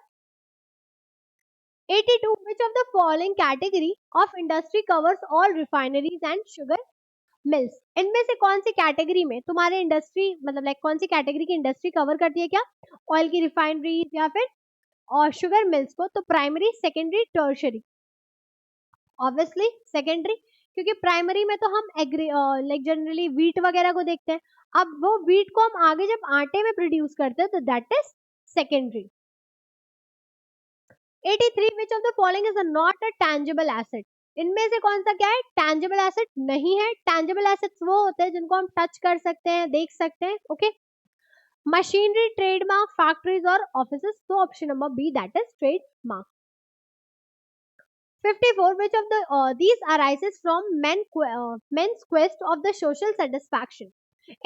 82 which of the following category of industry covers all refineries and sugar mills? इनमें से कौन सी कैटेगरी में तुम्हारे इंडस्ट्री मतलब लाइक कौन सी कैटेगरी की इंडस्ट्री कवर करती है? क्या ऑयल की रिफाइनरीज या फिर और शुगर मिल्स को? तो primary, secondary, tertiary. Obviously secondary, क्योंकि प्राइमरी में तो हम एग्री लाइक जनरली वीट वगैरह को देखते हैं। अब वो वीट को हम आगे जब आटे में प्रोड्यूस करते हैं तो that is secondary. 83 which of the following is not a tangible asset? इनमें से कौन सा क्या है? टैंजिबल एसेट नहीं है। टैंजिबल एसेट्स वो होते हैं जिनको हम टच कर सकते हैं, देख सकते हैं। ओके, मशीनरी, ट्रेडमार्क, फैक्ट्रीज और ऑफिसेस। तो option number B that is trademark. 54 which of the these arises from men's quest of the social satisfaction?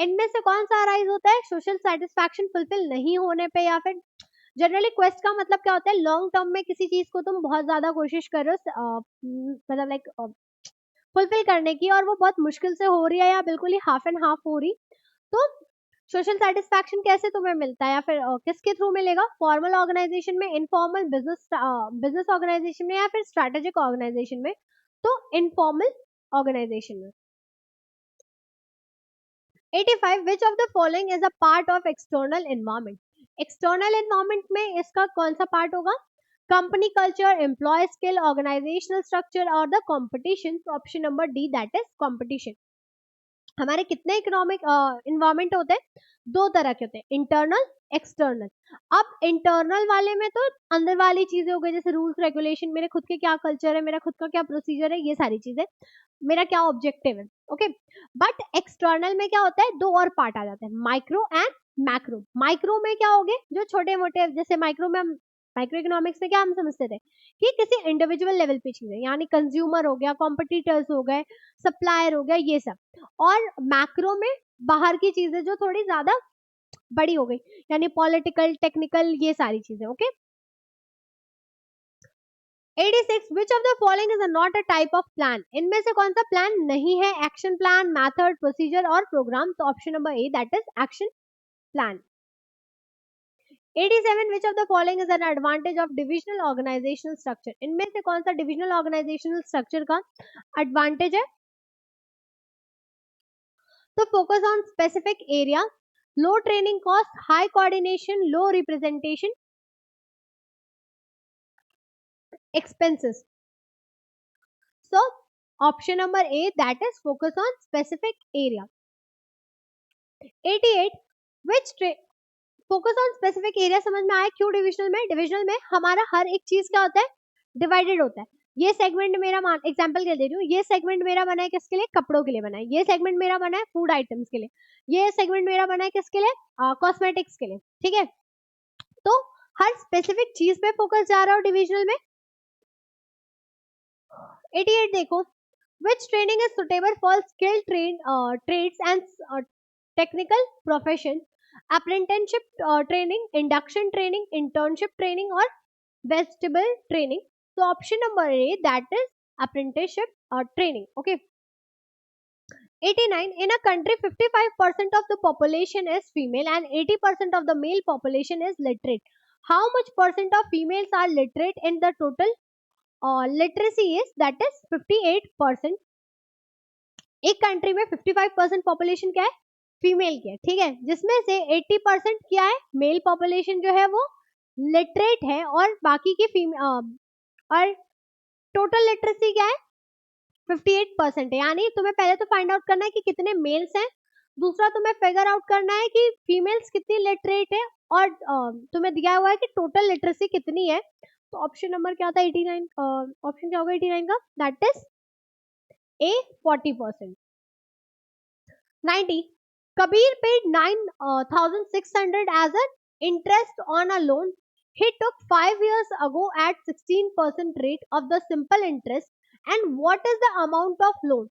इनमें से कौन सा अराइज होता है सोशल सेटिस्फैक्शन फुलफिल नहीं होने पे, या फिर जनरली क्वेस्ट का मतलब क्या होता है? लॉन्ग टर्म में किसी चीज को तुम बहुत ज्यादा कोशिश कर रहे हो मतलब लाइक फुलफिल करने की और वो बहुत मुश्किल से हो रही है या बिल्कुल ही हाफ एंड हाफ हो रही। तो सोशल सेटिस्फैक्शन कैसे तुम्हें मिलता है या फिर किसके थ्रू मिलेगा? फॉर्मल ऑर्गेनाइजेशन में, इनफॉर्मल बिजनेस ऑर्गेनाइजेशन में, या फिर स्ट्रेटेजिक ऑर्गेनाइजेशन में? तो इनफॉर्मल ऑर्गेनाइजेशन में। 85 which of the following is a part of external environment? External environment में इसका कौन सा पार्ट होगा? Company culture, employee skill, organisational structure और the competition. Option number D, that is competition. हमारे कितने इकोनॉमिक इन्वायरमेंट होते हैं? दो तरह के होते हैं, इंटरनल, एक्सटर्नल। अब इंटरनल वाले में तो अंदर वाली चीजें हो गई, जैसे रूल्स रेगुलेशन, मेरे खुद के क्या कल्चर है, मेरा खुद का क्या प्रोसीजर है, ये सारी चीजें, मेरा क्या ऑब्जेक्टिव है, ओके। बट एक्सटर्नल में क्या होता है? दो और पार्ट आ जाते हैं, माइक्रो एंड मैक्रो। माइक्रो में क्या हो गए? जो छोटे मोटे, जैसे माइक्रो में हम, माइक्रो इकोनॉमिक्स में क्या हम समझते थे कि किसी इंडिविजुअल लेवल पे चीजें, यानी कंज्यूमर हो गया, कॉम्पिटिटर्स हो गए, सप्लायर हो गया, ये सब। और मैक्रो में बाहर की चीजें जो थोड़ी ज्यादा बड़ी हो गई, यानी पॉलिटिकल, टेक्निकल, ये सारी चीजें, okay. 86 which of the following is not a type of plan? इनमें से कौन सा प्लान नहीं है? एक्शन प्लान, मेथड, प्रोसीजर और प्रोग्राम। तो option number A, that is action plan. 87 which of the following is an advantage of divisional organisational structure? इनमें से कौन सा डिविजनल ऑर्गेनाइजेशनल स्ट्रक्चर का एडवांटेज है? तो focus on specific area, low training cost, high coordination, low representation expenses. So option number A, that is focus on specific area. 88 which focus on specific area समझ में आया क्यों divisional में? Divisional में हमारा हर एक चीज क्या होता है? डिवाइडेड होता है। ये सेगमेंट मेरा, मान एग्जांपल के दे रही हूँ, ये सेगमेंट मेरा बना है किसके लिए? कपड़ों के लिए बना है। ये सेगमेंट मेरा बना है फूड आइटम्स के लिए। ये सेगमेंट मेरा बना है किसके लिए? कॉस्मेटिक्स के लिए, ठीक है। तो हर स्पेसिफिक चीज पे फोकस जा रहा हो डिविजनल में। 88 देखो, which training is suitable for skilled trades and technical professions? Apprenticeship training, induction training, internship training or vestibule training? So option number A, that is apprenticeship training, okay. 89 in a country 55% of the population is female and 80% of the male population is literate. How much percent of females are literate in the total literacy is, that is 58%. एक country में 55% population क्या है? Female की है, ठीक है, जिसमें से 80% क्या है? मेल पॉपुलेशन जो है वो लिटरेट है, और बाकी की और टोटल लिटरेसी क्या है? 58% है। यानी तुम्हें पहले तो फाइंड आउट करना है कि कितने मेल्स हैं, दूसरा तुम्हें फिगर आउट करना है कि फीमेल्स कितनी लिटरेट है, और तुम्हें दिया हुआ है कि टोटल लिटरेसी कितनी है। तो ऑप्शन नंबर क्या था? 89, ऑप्शन क्या होगा 89 का? That is a, 40%। 90 Kabir paid 9,600 as an interest on a loan he took 5 years ago at 16% rate of the simple interest, and what is the amount of loan?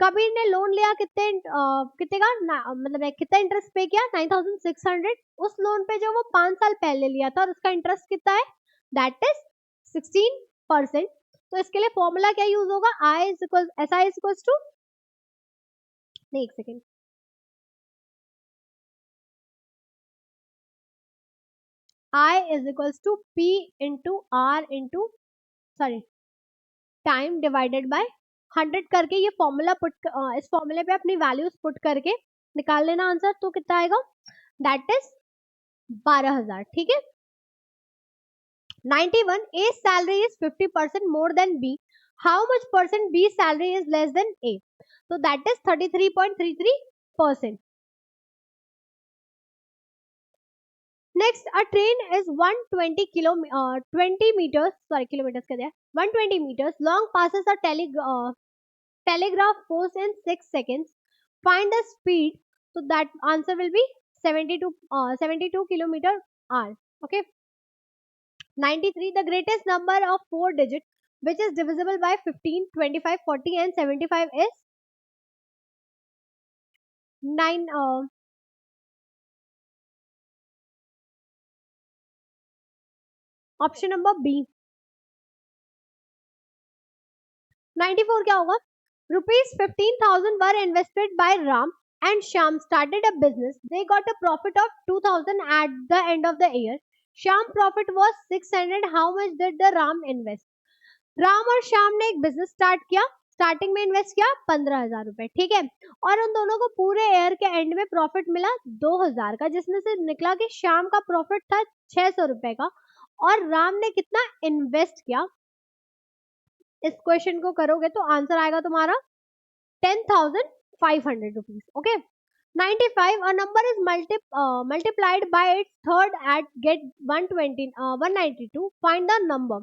Kabir ने loan लिया कितने का, मतलब कितना इंटरेस्ट पे किया? 9,600। उस लोन पे जो वो 5 साल पहले लिया था, और उसका इंटरेस्ट कितना है? That is 16%। तो इसके लिए फॉर्मूला क्या यूज होगा? I is equal, S I is equal to, नहीं एक second, I is equals to P into R into, sorry, time divided by 100 करके ये फॉर्मूला इस फॉर्मूले पे अपनी वैल्यूज पुट करके निकाल लेना आंसर। तो कितना आएगा? दैट इज 12,000, ठीक है। 91 A salary is 50% more than B. How much percent B salary is less than A? So that is 33.33%. Next, a train is 120 20 meters, sorry, kilometers kya diya, 120 meters long, passes a telegraph post in 6 seconds. Find the speed. So that answer will be 72 kilometer hour. Okay. 93. The greatest number of 4 digits which is divisible by 15, 25, 40 and 75 is 9. Option number B. 94 क्या होगा? Rupees 15,000 were invested by Ram and Shyam started a business. They got a profit of 2000 at the end of the year. Shyam profit was 600. How much did the Ram invest? Ram और श्याम ने एक business start किया. Starting में invest किया 15,000 रुपए, ठीक है. और उन दोनों को पूरे ईयर के एंड में प्रॉफिट मिला 2,000 का, जिसमें से निकला कि श्याम का प्रॉफिट था 600 रुपए का और राम ने कितना इन्वेस्ट किया. इस क्वेश्चन को करोगे तो आंसर आएगा तुम्हारा 10,500 rupees. Okay. 95, a number is multiplied by its third at get 192. Find the number.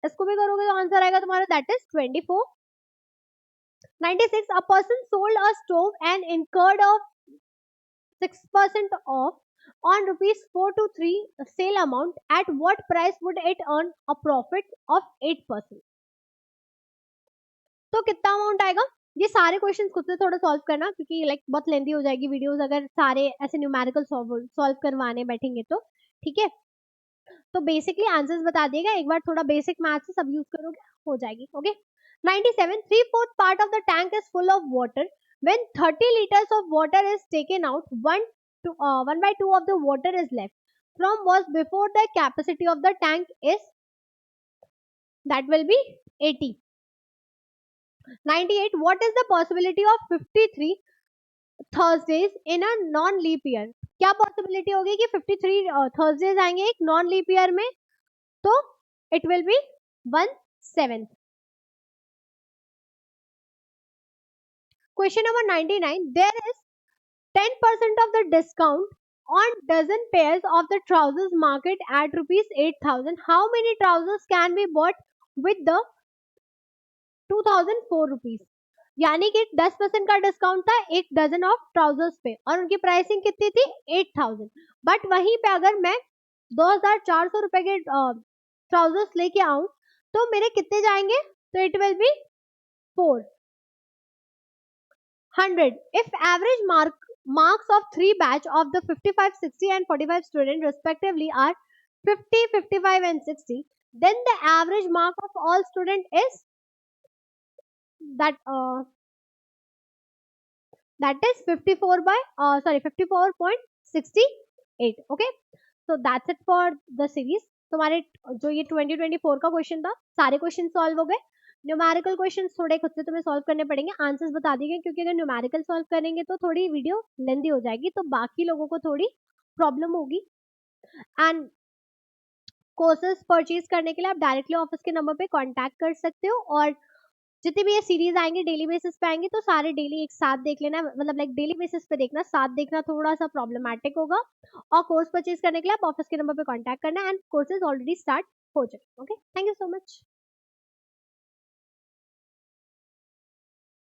इसको भी करोगे तो आंसर आएगा तुम्हारा that is 24. 96, a person sold a stove and incurred a 6% off on rupees 423 sale amount. At what price would it earn a profit of 8%? तो कितना amount आएगा? ये सारे क्वेश्चंस खुद से थोड़ा सॉल्व करना, क्योंकि लाइक बहुत लेंदी हो जाएगी वीडियोस अगर सारे ऐसे न्यूमेरिकल सॉल्व करवाने बैठेंगे तो. ठीक है. तो बेसिकली आंसर्स बता दिएगा. एक बार थोड़ा बेसिक मैथ से सब यूज करोगे हो जाएगी. Okay. 97, 3/4 part of the tank is full of water. When 30 liters of water is taken out, 1/2 of the water is left. From was before the capacity of the tank is, that will be 80. 98, what is the possibility of 53 Thursdays in a non-leap year? क्या possibility होगी कि 53 Thursdays आएंगे एक non leap year में? तो it will be 1/7. Question number 99. There is 10% of the discount on dozen pairs of the trousers market at rupees 8,000. How many trousers can be bought with the 2,004 rupees? यानी कि 10% का discount था एक dozen of trousers पे और उनकी pricing कितनी थी 8,000. बट वहीं पे अगर मैं 2,400 रुपए के ट्राउजर्स लेके आऊं तो मेरे कितने जाएंगे? तो it will be 400. If average marks of 3 batch of the 55, 60 and 45 students respectively are 50, 55 and 60, then the average mark of all student is that is 54.68. okay, so that's it for the series. तुम्हारे जो ये 2024 का question था सारे question solve हो गए. Numerical question थोड़े खुद से तुम्हें सॉल्व करने पड़ेंगे. आंसर्स बता दिए गए क्योंकि अगर न्यूमेरिकल सॉल्व करेंगे तो थोड़ी वीडियो लेंदी हो जाएगी, तो बाकी लोगों को थोड़ी प्रॉब्लम होगी. एंड कोर्सेज परचेज करने के लिए आप डायरेक्टली ऑफिस के नंबर पे कांटेक्ट कर सकते हो. और जितनी भी ये सीरीज आएंगे डेली बेसिस पे आएंगे तो सारे डेली एक साथ देख लेना, मतलब लाइक डेली बेसिस पे देखना, साथ देखना थोड़ा सा प्रॉब्लमैटिक होगा. और कोर्स परचेज करने के लिए आप ऑफिस के नंबर पे कांटेक्ट करना. एंड कोर्सेज ऑलरेडी स्टार्ट हो चुके. Okay, thank you so much.